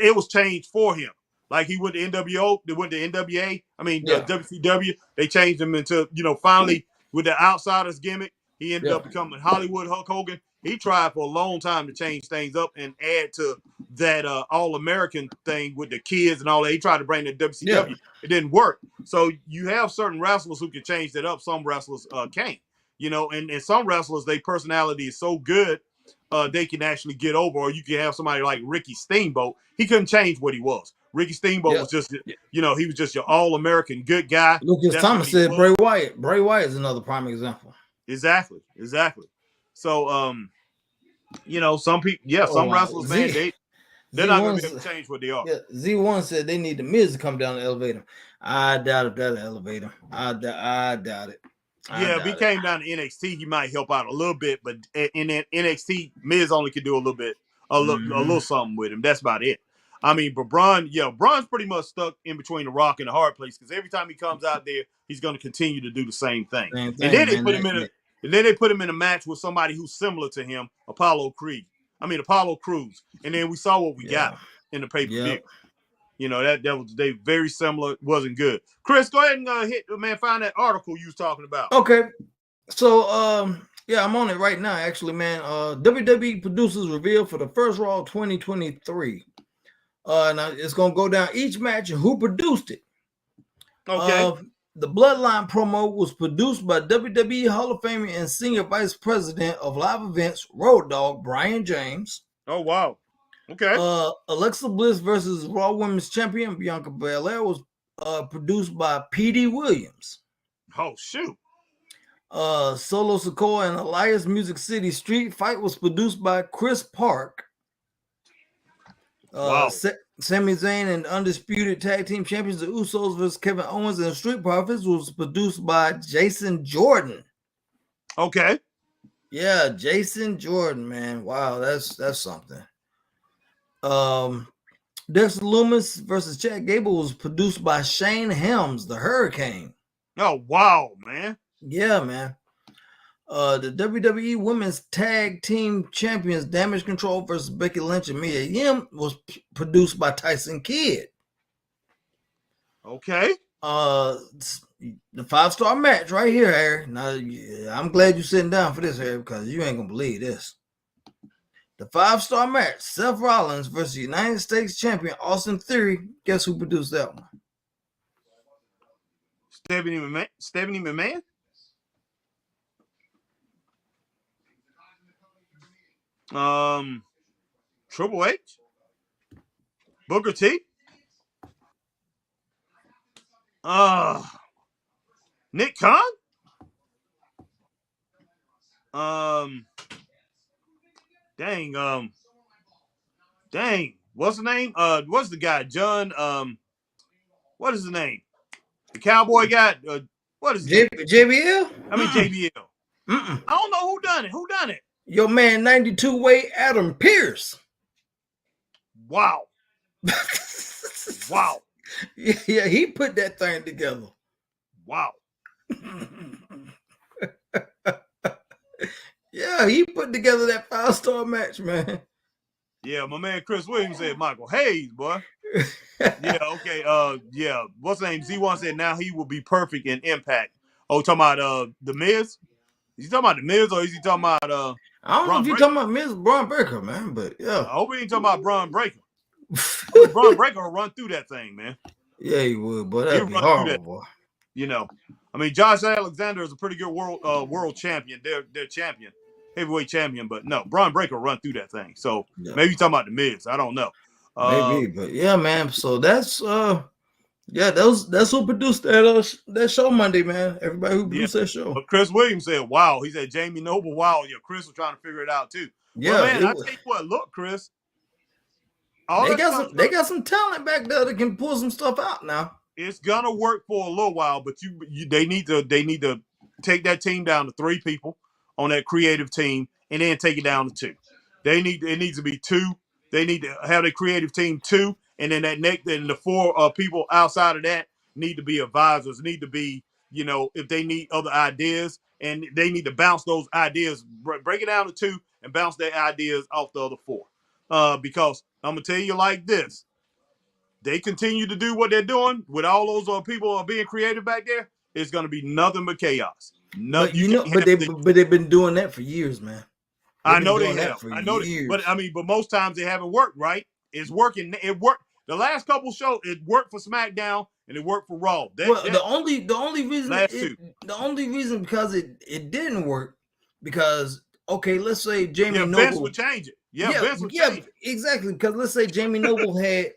[SPEAKER 1] it was changed for him. Like he went to NWO, they went to NWA. I mean,
[SPEAKER 8] Yeah,
[SPEAKER 1] WCW. They changed him into finally with the Outsiders gimmick. He ended
[SPEAKER 8] yeah,
[SPEAKER 1] up becoming Hollywood Hulk Hogan. He tried for a long time to change things up and add to that All American thing with the kids and all that. He tried to bring the
[SPEAKER 8] yeah,
[SPEAKER 1] WCW. It didn't work. So you have certain wrestlers who can change that up. Some wrestlers can't. And some wrestlers, their personality is so good, they can actually get over. Or you can have somebody like Ricky Steamboat. He couldn't change what he was. Ricky Steamboat
[SPEAKER 8] yeah.
[SPEAKER 1] was just,
[SPEAKER 8] Yeah.
[SPEAKER 1] he was just your all-American good guy.
[SPEAKER 8] Lucas
[SPEAKER 1] That's what
[SPEAKER 8] Thomas
[SPEAKER 1] he
[SPEAKER 8] said
[SPEAKER 1] was.
[SPEAKER 8] Bray Wyatt. Bray Wyatt is another prime example.
[SPEAKER 1] Exactly. So, some people, yeah,
[SPEAKER 8] Oh
[SPEAKER 1] some
[SPEAKER 8] wow.
[SPEAKER 1] wrestlers, man, they're not going to be able
[SPEAKER 8] Z1's
[SPEAKER 1] to change what they are.
[SPEAKER 8] yeah, Z1 said they need the Miz to come down the elevator. I doubt if that'll elevate him. I doubt it.
[SPEAKER 1] Yeah, if he came down to NXT, he might help out a little bit, but in NXT, Miz only could do a little bit, a
[SPEAKER 8] Mm-hmm.
[SPEAKER 1] little something with him. That's about it. I mean, but Braun's pretty much stuck in between the rock and the hard place because every time he comes out there, he's going to continue to do the same thing.
[SPEAKER 8] Same
[SPEAKER 1] And then
[SPEAKER 8] thing,
[SPEAKER 1] they
[SPEAKER 8] man.
[SPEAKER 1] put him in a match with somebody who's similar to him, Apollo Crews, and then we saw what we got
[SPEAKER 8] Yeah.
[SPEAKER 1] in the pay per
[SPEAKER 8] Yep.
[SPEAKER 1] view. That was they very similar. Wasn't good. Chris, go ahead and find that article you was talking about.
[SPEAKER 8] Okay. So yeah, I'm on it right now, actually, man. WWE producers revealed for the first Raw 2023. Now it's gonna go down each match and who produced it.
[SPEAKER 1] Okay.
[SPEAKER 8] The Bloodline promo was produced by WWE Hall of Famer and Senior Vice President of Live Events, Road Dogg Brian James.
[SPEAKER 1] Oh wow. Okay.
[SPEAKER 8] Alexa Bliss versus Raw Women's Champion Bianca Belair was produced by P.D. Williams.
[SPEAKER 1] Oh shoot.
[SPEAKER 8] Solo Sikoa and Elias Music City Street Fight was produced by Chris Park.
[SPEAKER 1] Wow.
[SPEAKER 8] Sami Zayn and Undisputed Tag Team Champions, the Usos versus Kevin Owens and the Street Profits was produced by Jason Jordan.
[SPEAKER 1] Okay.
[SPEAKER 8] Yeah, Jason Jordan, man. Wow, that's something. Dexter Lumis versus Chad Gable was produced by Shane Helms, the Hurricane.
[SPEAKER 1] Oh wow, man.
[SPEAKER 8] Yeah, man. The WWE Women's Tag Team Champions Damage Control versus Becky Lynch and Mia Yim was produced by Tyson Kidd.
[SPEAKER 1] Okay.
[SPEAKER 8] The 5-star match right here, Harry. Now, I'm glad you're sitting down for this, Harry, because you ain't gonna believe this. The 5-star match: Seth Rollins versus United States Champion Austin Theory. Guess who produced that one?
[SPEAKER 1] Stephanie McMahon. Triple H. Booker T. Nick Khan. Dang. What's the name? What's the guy? John. What is his name? The cowboy guy. What is his name?
[SPEAKER 8] JBL?
[SPEAKER 1] I mean JBL.
[SPEAKER 8] Mm-mm.
[SPEAKER 1] I don't know who done it. Who done it?
[SPEAKER 8] Your man, 92-weight Adam Pearce.
[SPEAKER 1] Wow. Wow.
[SPEAKER 8] Yeah, he put that thing together.
[SPEAKER 1] Wow.
[SPEAKER 8] Yeah, he put together that 5-star match, man.
[SPEAKER 1] Yeah, my man Chris Williams said Michael Hayes, boy. Yeah, okay. Yeah. What's the name? Z1 said now he will be perfect in Impact. Oh, talking about the Miz? Is he talking about the Miz or is he talking about
[SPEAKER 8] I don't know
[SPEAKER 1] Braun
[SPEAKER 8] if you're
[SPEAKER 1] Breaker?
[SPEAKER 8] talking about Miz Braun Breaker, man, but yeah.
[SPEAKER 1] I hope he ain't talking about Braun Breaker. I mean, Braun Breaker will run through that thing, man.
[SPEAKER 8] Yeah, he would, but that'd be
[SPEAKER 1] He'll run through
[SPEAKER 8] horrible, boy.
[SPEAKER 1] I mean, Josh Alexander is a pretty good world champion. They're champion, heavyweight champion, but no, Braun Breaker will run through that thing. So
[SPEAKER 8] Yeah.
[SPEAKER 1] maybe you're talking about the Miz. I don't know.
[SPEAKER 8] Maybe, but yeah, man. So that's yeah, that's who produced that show Monday, man. Everybody who
[SPEAKER 1] Yeah.
[SPEAKER 8] produced that show.
[SPEAKER 1] But Chris Williams said, wow. He said Jamie Noble, wow. Yeah, Chris was trying to figure it out too. Well,
[SPEAKER 8] Yeah,
[SPEAKER 1] man,
[SPEAKER 8] it
[SPEAKER 1] I
[SPEAKER 8] was.
[SPEAKER 1] tell you what, look, Chris, all that stuff,
[SPEAKER 8] They
[SPEAKER 1] look,
[SPEAKER 8] got some talent back there that can pull some stuff out now.
[SPEAKER 1] it's gonna work for a little while, but they need to take that team down to 3 people on that creative team and then take it down to 2. It needs to be 2. They need to have a creative team 2, and then the 4 people outside of that need to be advisors, need to be, if they need other ideas, and they need to bounce those ideas, break it down to 2 and bounce their ideas off the other 4. Because I'm gonna tell you like this, they continue to do what they're doing with all those people being creative back there, it's going to be nothing but chaos.
[SPEAKER 8] But
[SPEAKER 1] You
[SPEAKER 8] you know,
[SPEAKER 1] can't have the.
[SPEAKER 8] but they've been doing that for years, man. They've
[SPEAKER 1] I
[SPEAKER 8] been
[SPEAKER 1] know they
[SPEAKER 8] doing
[SPEAKER 1] have.
[SPEAKER 8] that for
[SPEAKER 1] I know that, but
[SPEAKER 8] years.
[SPEAKER 1] but most times they haven't worked right. It's working. It worked. The last couple shows, it worked for SmackDown and it worked for Raw.
[SPEAKER 8] Well,
[SPEAKER 1] That
[SPEAKER 8] the only reason
[SPEAKER 1] last 2.
[SPEAKER 8] because it didn't work because okay, let's say Jamie
[SPEAKER 1] Yeah, Vince would
[SPEAKER 8] Noble.
[SPEAKER 1] change it. Yeah,
[SPEAKER 8] Yeah,
[SPEAKER 1] Vince would
[SPEAKER 8] yeah,
[SPEAKER 1] change it.
[SPEAKER 8] exactly. Because let's say Jamie Noble had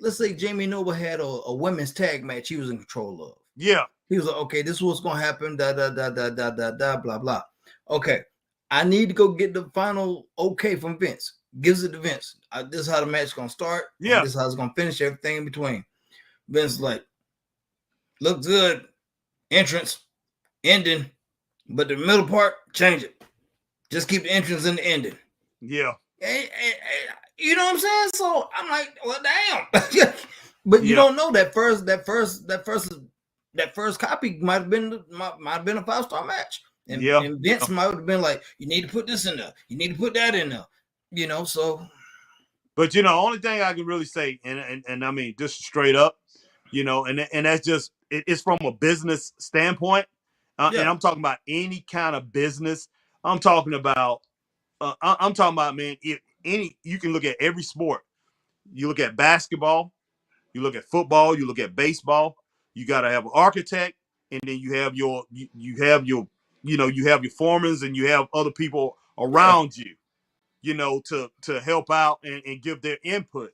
[SPEAKER 8] a women's tag match he was in control of.
[SPEAKER 1] Yeah,
[SPEAKER 8] He was like, okay, this is what's gonna happen. Da da da da da da da blah blah. Okay, I need to go get the final okay from Vince. Gives it to Vince. This is how the match is gonna start.
[SPEAKER 1] yeah,
[SPEAKER 8] And this is how it's gonna finish. Everything in between. Vince is like, look good. Entrance, ending, but the middle part, change it. Just keep the entrance and the ending.
[SPEAKER 1] yeah,
[SPEAKER 8] You know what I'm saying? So I'm like, well, damn. But you
[SPEAKER 1] yeah,
[SPEAKER 8] don't know that first copy might have been a 5-star match.
[SPEAKER 1] yeah.
[SPEAKER 8] And Vince might have been like, you need to put this in there. You need to put that in there. So.
[SPEAKER 1] But only thing I can really say, and I mean just straight up, and that's just it's from a business standpoint,
[SPEAKER 8] Yeah.
[SPEAKER 1] and I'm talking about any kind of business. I'm talking about, man. You can look at every sport. You look at basketball, you look at football, you look at baseball. You got to have an architect, and then you have you have your you have your foremans, and you have other people around you, to help out and give their input.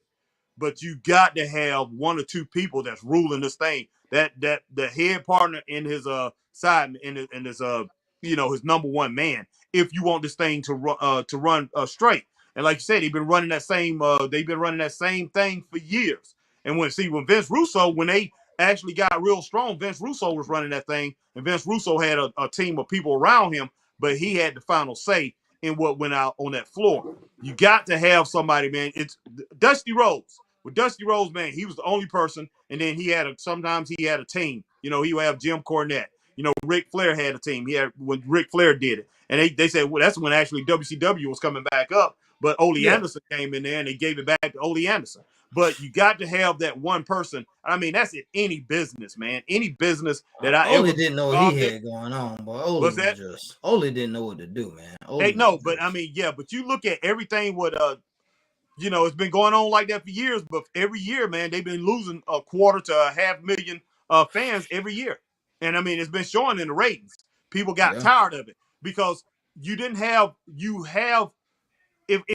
[SPEAKER 1] But you got to have 1 or 2 people that's ruling this thing. That the head partner in his side in his his number 1 man. If you want this thing to run straight, and like you said, they've been running that same thing for years. And when Vince Russo, when they actually got real strong, Vince Russo was running that thing, and Vince Russo had a team of people around him, but he had the final say in what went out on that floor. You got to have somebody, man. It's Dusty Rhodes. With Dusty Rhodes, man, he was the only person, and then sometimes he had a team. He would have Jim Cornette. Ric Flair had a team. He had when Ric Flair did it, and they said, well, that's when actually WCW was coming back up. But Ole Anderson came in there and they gave it back to Ole Anderson. But you got to have that one person. I mean, that's in any business, man. Any business that I
[SPEAKER 8] Ole
[SPEAKER 1] ever
[SPEAKER 8] didn't know what he had going on, but Ole didn't know what to do, man.
[SPEAKER 1] But I mean, yeah, but you look at everything it's been going on like that for years, but every year, man, they've been losing a quarter to a 500,000 fans every year. And I mean, it's been showing in the ratings. People got tired of it because if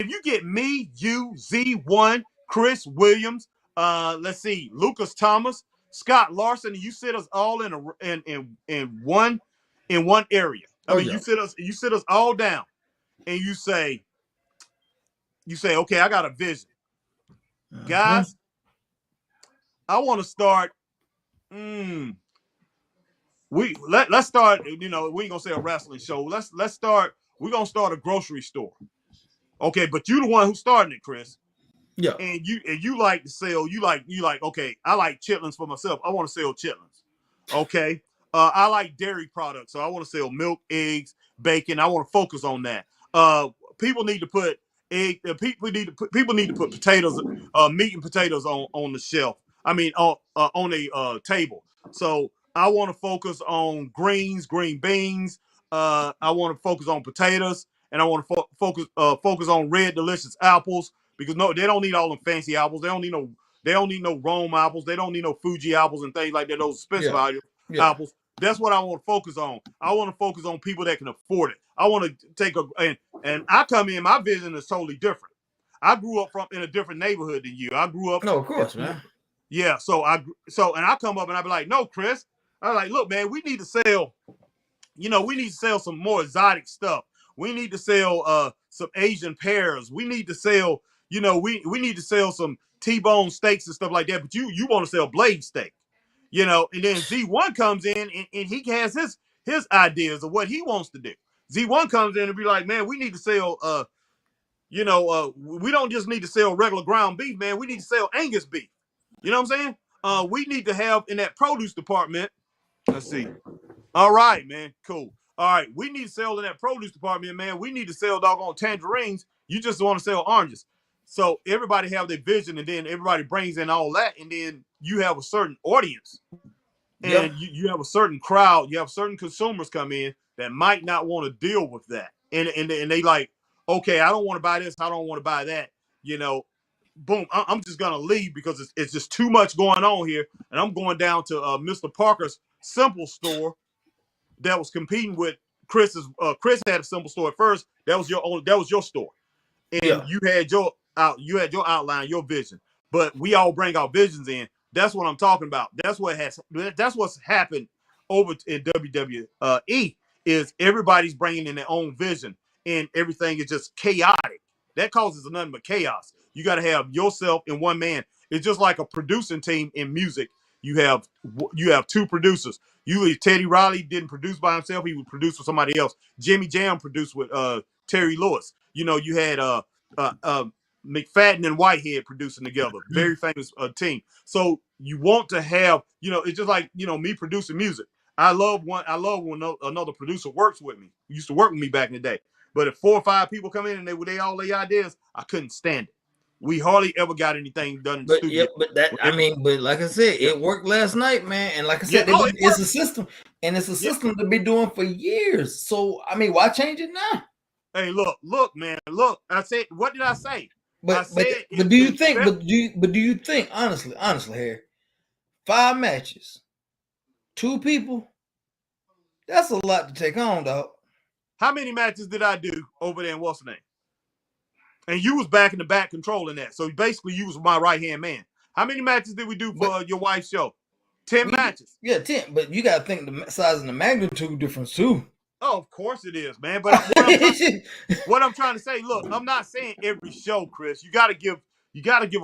[SPEAKER 1] you get me, you, Z1, Chris Williams, let's see, Lucas Thomas, Scott Larson, and you sit us all in one area. I mean, you sit us all down and you say, okay, I got a vision. Guys, I want to start. Let's start. We ain't gonna say a wrestling show. Let's start. We're gonna start a grocery store. Okay, but you the one who's starting it, Chris.
[SPEAKER 8] Yeah.
[SPEAKER 1] And you like to sell. You like. Okay, I like chitlins for myself. I want to sell chitlins. Okay. I like dairy products, so I want to sell milk, eggs, bacon. I want to focus on that. People need to put people need to put potatoes, meat and potatoes on the shelf. I mean, on a table. So I want to focus on green beans. I want to focus on potatoes, and I want to focus on red delicious apples because no, they don't need all them fancy apples. They don't need no Rome apples. They don't need no Fuji apples and things like that. Those expensive apples. That's what I want to focus on. I want to focus on people that can afford it. I want to take and I come in. My vision is totally different. I grew up in a different neighborhood than you. I grew up
[SPEAKER 8] No, of
[SPEAKER 1] in
[SPEAKER 8] course, man.
[SPEAKER 1] yeah. So and I come up and I be like, no, Chris. I was like, look, man, we need to sell. We need to sell some more exotic stuff. We need to sell some Asian pears. We need to sell. We need to sell some T-bone steaks and stuff like that. But you want to sell blade steak. And then Z1 comes in and he has his ideas of what he wants to do. Z1 comes in and be like, man, we need to sell we don't just need to sell regular ground beef, man. We need to sell Angus beef. You know what I'm saying? We need to have in that produce department. Let's see. All right, man. Cool. All right. We need to sell in that produce department, man. We need to sell doggone tangerines. You just want to sell oranges. So everybody have their vision, and then everybody brings in all that, and then you have a certain audience,
[SPEAKER 8] Yeah.
[SPEAKER 1] and you have a certain crowd. You have certain consumers come in that might not want to deal with that, and they like, okay, I don't want to buy this. I don't want to buy that. Boom. I'm just gonna leave because it's just too much going on here, and I'm going down to Mr. Parker's Simple Store that was competing with Chris's. Chris had a Simple Store at first. That was your store, and
[SPEAKER 8] Yeah.
[SPEAKER 1] you had your outline, your vision. But we all bring our visions in. That's what I'm talking about. That's what's happened over in WWE is everybody's bringing in their own vision, and everything is just chaotic. That causes nothing but chaos. You got to have yourself and one man. It's just like a producing team in music. You have two producers. Usually Teddy Riley didn't produce by himself; he would produce with somebody else. Jimmy Jam produced with Terry Lewis. You had McFadden and Whitehead producing together. Very famous team. So you want to have, it's just like, me producing music. I love when another producer works with me. Used to work with me back in the day. But if 4 or 5 people come in and they all lay ideas, I couldn't stand it. We hardly ever got anything done in the
[SPEAKER 8] But
[SPEAKER 1] studio.
[SPEAKER 8] yep, but like I said,
[SPEAKER 1] Yeah.
[SPEAKER 8] it worked last night, man. And like I
[SPEAKER 1] Yeah.
[SPEAKER 8] said,
[SPEAKER 1] Oh, it
[SPEAKER 8] it's a
[SPEAKER 1] worked.
[SPEAKER 8] system, and it's a
[SPEAKER 1] Yeah.
[SPEAKER 8] system to be doing for years. So why change it now?
[SPEAKER 1] Hey, look, man, look. I said, what did I say? I
[SPEAKER 8] But
[SPEAKER 1] said
[SPEAKER 8] do you
[SPEAKER 1] in
[SPEAKER 8] think?
[SPEAKER 1] Feb-
[SPEAKER 8] But do you think honestly, Harry, 5 matches, 2 people, that's a lot to take on, dog.
[SPEAKER 1] how many matches did I do over there in what's the name? And you was back in the back controlling that. So basically, you was my right hand man. How many matches did we do for your wife's show? 10 matches.
[SPEAKER 8] 10. But you got to think the size and the magnitude difference too.
[SPEAKER 1] Oh, of course it is, man. But what I'm trying to say, look, I'm not saying every show, Chris. You got to give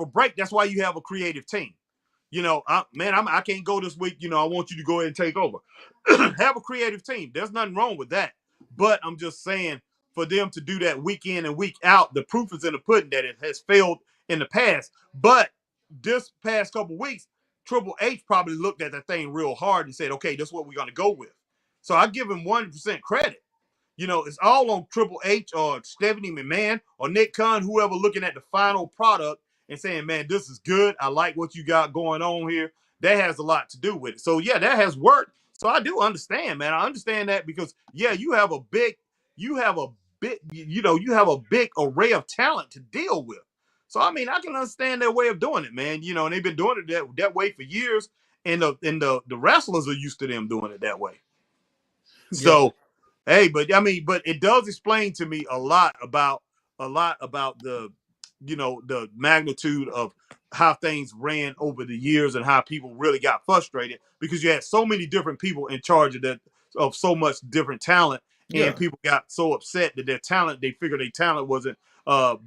[SPEAKER 1] a break. That's why you have a creative team. I can't go this week. I want you to go ahead and take over. Have a creative team. There's nothing wrong with that. But I'm just saying, for them to do that week in and week out, the proof is in the pudding that it has failed in the past. But this past couple weeks, Triple H probably looked at that thing real hard and said, okay, that's what we're going to go with. So I give him 100% credit. It's all on Triple H or Stephanie McMahon or Nick Khan, whoever looking at the final product and saying, man, this is good. I like what you got going on here. That has a lot to do with it. So, yeah, that has worked. So I do understand, man. I understand that because, yeah, you have a big array of talent to deal with. So, I mean, I can understand their way of doing it, man. And they've been doing it that way for years. And the wrestlers are used to them doing it that way.
[SPEAKER 8] Yeah.
[SPEAKER 1] So, hey, but it does explain to me a lot about the magnitude of how things ran over the years and how people really got frustrated because you had so many different people in charge of so much different talent,
[SPEAKER 8] Yeah.
[SPEAKER 1] and people got so upset that they figured their talent wasn't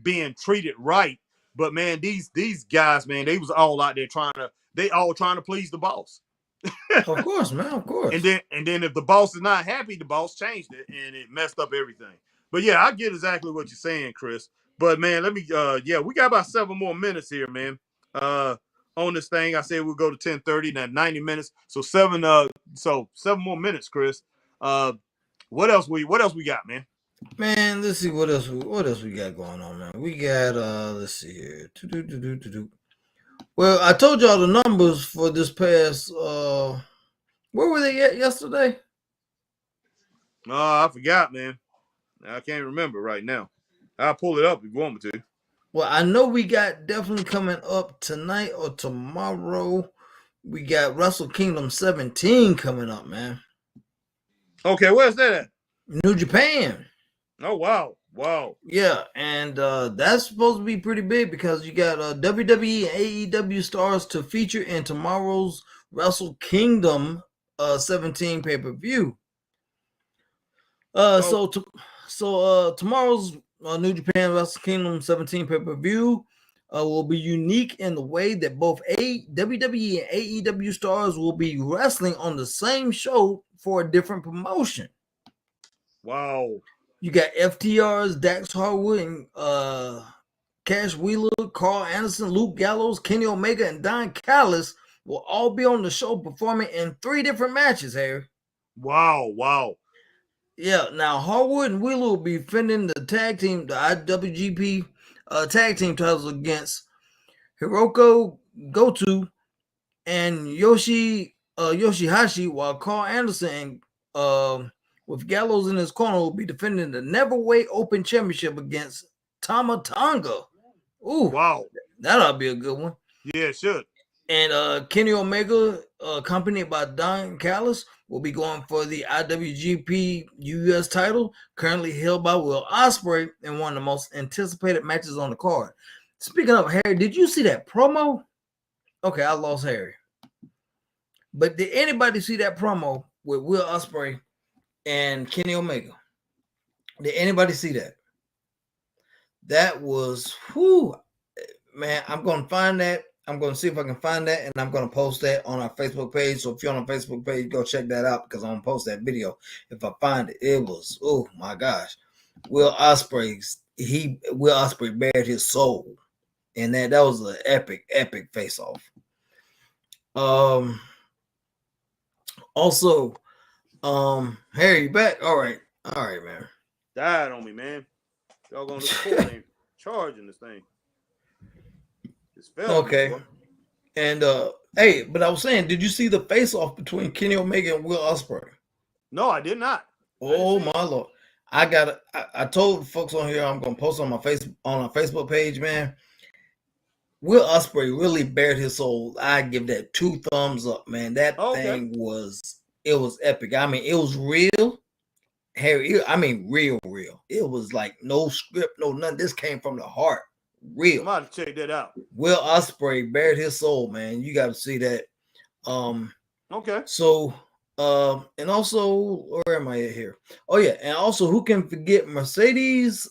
[SPEAKER 1] being treated right. But man, these guys, man, they was all out there trying to please the boss.
[SPEAKER 8] Of course, man. Of
[SPEAKER 1] And
[SPEAKER 8] course.
[SPEAKER 1] then if the boss is not happy, the boss changed it and it messed up everything. But yeah, I get exactly what you're saying, Chris. But man, let me we got about 7 more minutes here, man. On this thing. I said we'll go to 10:30, now 90 minutes. So 7 more minutes, Chris. What else we got, man?
[SPEAKER 8] Man, let's see what else we got going on, man. We got let's see here. Well, I told y'all the numbers for this past where were they at yesterday?
[SPEAKER 1] I forgot, man. I can't remember right now. I'll pull it up if you want me to.
[SPEAKER 8] Well, I know we got definitely coming up tonight or tomorrow. We got Wrestle Kingdom 17 coming up, man.
[SPEAKER 1] Okay, where's that at?
[SPEAKER 8] New Japan.
[SPEAKER 1] Oh wow. Wow.
[SPEAKER 8] Yeah, and that's supposed to be pretty big because you got WWE and AEW stars to feature in tomorrow's Wrestle Kingdom 17 pay-per-view.
[SPEAKER 1] Oh,
[SPEAKER 8] Tomorrow's New Japan Wrestle Kingdom 17 pay-per-view will be unique in the way that both WWE and AEW stars will be wrestling on the same show for a different promotion.
[SPEAKER 1] wow.
[SPEAKER 8] You got FTR's Dax Harwood and Cash Wheeler, Carl Anderson, Luke Gallows, Kenny Omega, and Don Callis will all be on the show performing in 3 different matches, Harry.
[SPEAKER 1] Wow. Wow.
[SPEAKER 8] Yeah, now Harwood and Wheeler will be defending the IWGP tag team titles against Hiroko Goto and Yoshihashi, while Carl Anderson with Gallows in his corner will be defending the Neverweight Open Championship against Tama Tonga. Ooh,
[SPEAKER 1] Wow.
[SPEAKER 8] that ought to be a good one.
[SPEAKER 1] Yeah, it should.
[SPEAKER 8] And Kenny Omega, accompanied by Don Callis, will be going for the IWGP US title, currently held by Will Ospreay in one of the most anticipated matches on the card. Speaking of Harry, did you see that promo? Okay, I lost Harry. But did anybody see that promo with Will Ospreay and Kenny Omega? Did anybody see that? That was, whew, man, I'm going to find that. I'm going to see if I can find that, and I'm going to post that on our Facebook page. So if you're on our Facebook page, go check that out because I'm going to post that video. If I find it, it was, oh my gosh. Will Ospreay bared his soul. And that was an epic face-off. Also, Harry, you back? All right, man.
[SPEAKER 1] Died on me, man. Y'all going to the court and charging this thing.
[SPEAKER 8] Okay. Boy. And hey, but I was saying, did you see the face-off between Kenny Omega and Will Ospreay?
[SPEAKER 1] No, I did not.
[SPEAKER 8] Oh my Lord. I told folks on here I'm gonna post on our Facebook page, man. Will Ospreay really bared his soul. I give that 2 thumbs up, man. That thing was epic. I mean, it was real. Harry, I mean real. It was like no script, no nothing. This came from the heart. Real.
[SPEAKER 1] I'm about to check that out.
[SPEAKER 8] Will Ospreay bared his soul, man. You got to see that.
[SPEAKER 1] Okay.
[SPEAKER 8] So, and also, where am I at here? Oh yeah, and also, who can forget Mercedes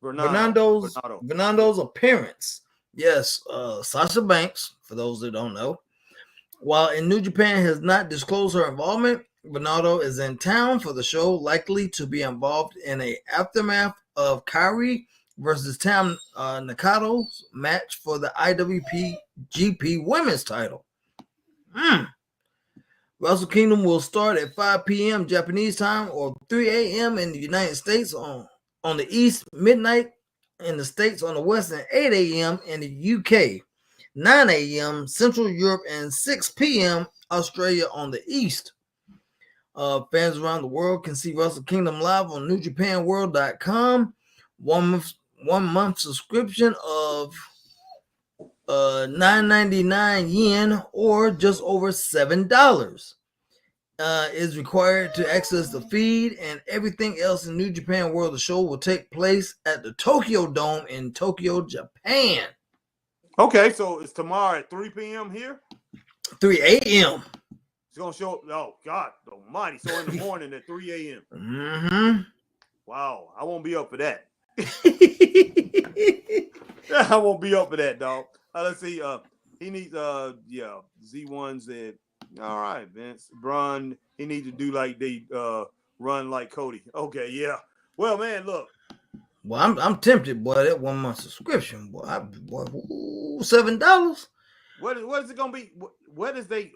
[SPEAKER 8] Fernando's appearance? Yes, Sasha Banks. For those that don't know, while in New Japan has not disclosed her involvement, Bernardo is in town for the show, likely to be involved in a aftermath of Kairi versus Tam Nakato's match for the IWGP Women's title. Wrestle Kingdom will start at 5 p.m. Japanese time or 3 a.m. in the United States on the East, midnight in the States on the West, and 8 a.m. in the UK, 9 a.m. Central Europe, and 6 p.m. Australia on the East. Fans around the world can see Wrestle Kingdom live on NewJapanWorld.com. 1 month subscription of 9.99 yen or just over $7 is required to access the feed, and everything else in New Japan World. The show will take place at the Tokyo Dome in Tokyo, Japan.
[SPEAKER 1] Okay, so it's tomorrow at 3 p.m. here?
[SPEAKER 8] 3 a.m.
[SPEAKER 1] It's going to show, oh, God almighty. So in the morning at 3 a.m.
[SPEAKER 8] Mm-hmm.
[SPEAKER 1] Wow, I won't be up for that. I won't be up for that, dog. Let's see. He needs Z1s that. All right, Vince. Braun, he needs to do like they run like Cody. Okay, yeah. Well, man, look.
[SPEAKER 8] Well, I'm tempted, boy. That 1 month subscription, boy. $7.
[SPEAKER 1] What is it gonna be? What is it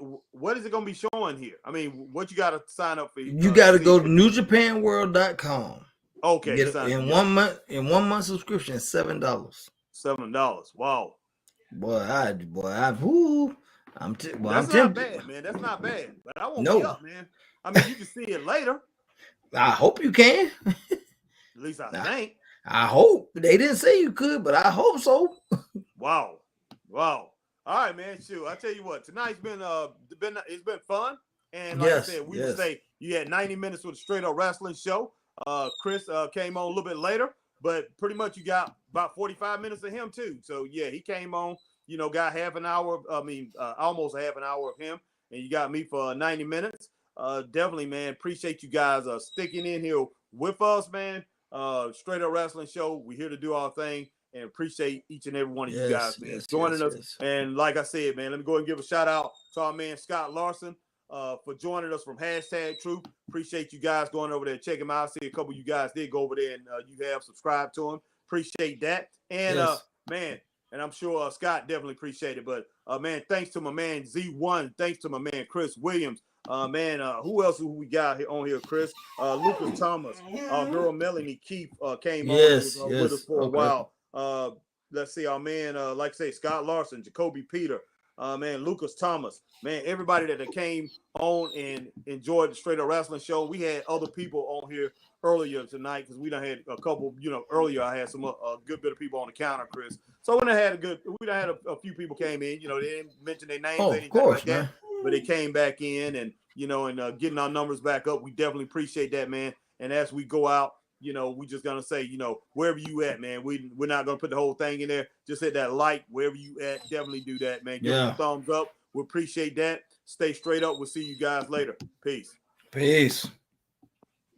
[SPEAKER 1] gonna be showing here? I mean, what you gotta sign up for?
[SPEAKER 8] You gotta go to NewJapanWorld.com.
[SPEAKER 1] Okay,
[SPEAKER 8] in 1 month. In 1 month subscription, $7.
[SPEAKER 1] $7. Wow.
[SPEAKER 8] Boy, I'm tempted.
[SPEAKER 1] Not bad, man. That's not bad. But I won't be up, man. I mean, you can see it later.
[SPEAKER 8] I hope you can.
[SPEAKER 1] At least I think.
[SPEAKER 8] I hope. They didn't say you could, but I hope so.
[SPEAKER 1] Wow. All right, man. Shoot, I tell you what. Tonight's been fun, and like I said, we would say you had 90 minutes with a straight up wrestling show. Chris came on a little bit later, but pretty much you got about 45 minutes of him too. So yeah, he came on, got half an hour. Almost half an hour of him, and you got me for 90 minutes. Definitely, man. Appreciate you guys sticking in here with us, man. Straight Up Wrestling Show. We're here to do our thing, and appreciate each and every one of you guys, man, joining us. Yes. And like I said, man, let me go and give a shout out to our man Scott Larson for joining us from #Truth. Appreciate you guys going over there, check him out. I see a couple of you guys did go over there and you have subscribed to him. Appreciate that. And man, and I'm sure Scott definitely appreciate it. But man, thanks to my man Z1. Thanks to my man Chris Williams. Man, who else we got on here, Chris? Lucas Thomas. Our girl Melanie Keefe came on and was with us for a while. Let's see, our man, like I say, Scott Larson, Jacoby Peter, man, Lucas Thomas, man, everybody that came on and enjoyed the Straight Up Wrestling Show. We had other people on here earlier tonight because we done had a couple, earlier I had some a good bit of people on the counter, Chris. So we done had a few people came in, they didn't mention their names or anything like that, but they came back in and, and getting our numbers back up. We definitely appreciate that, man. And as we go out, we just gonna say, wherever you at, man, we're not gonna put the whole thing in there. Just hit that like wherever you at. Definitely do that, man. Give us a thumbs up. We appreciate that. Stay straight up. We'll see you guys later. Peace.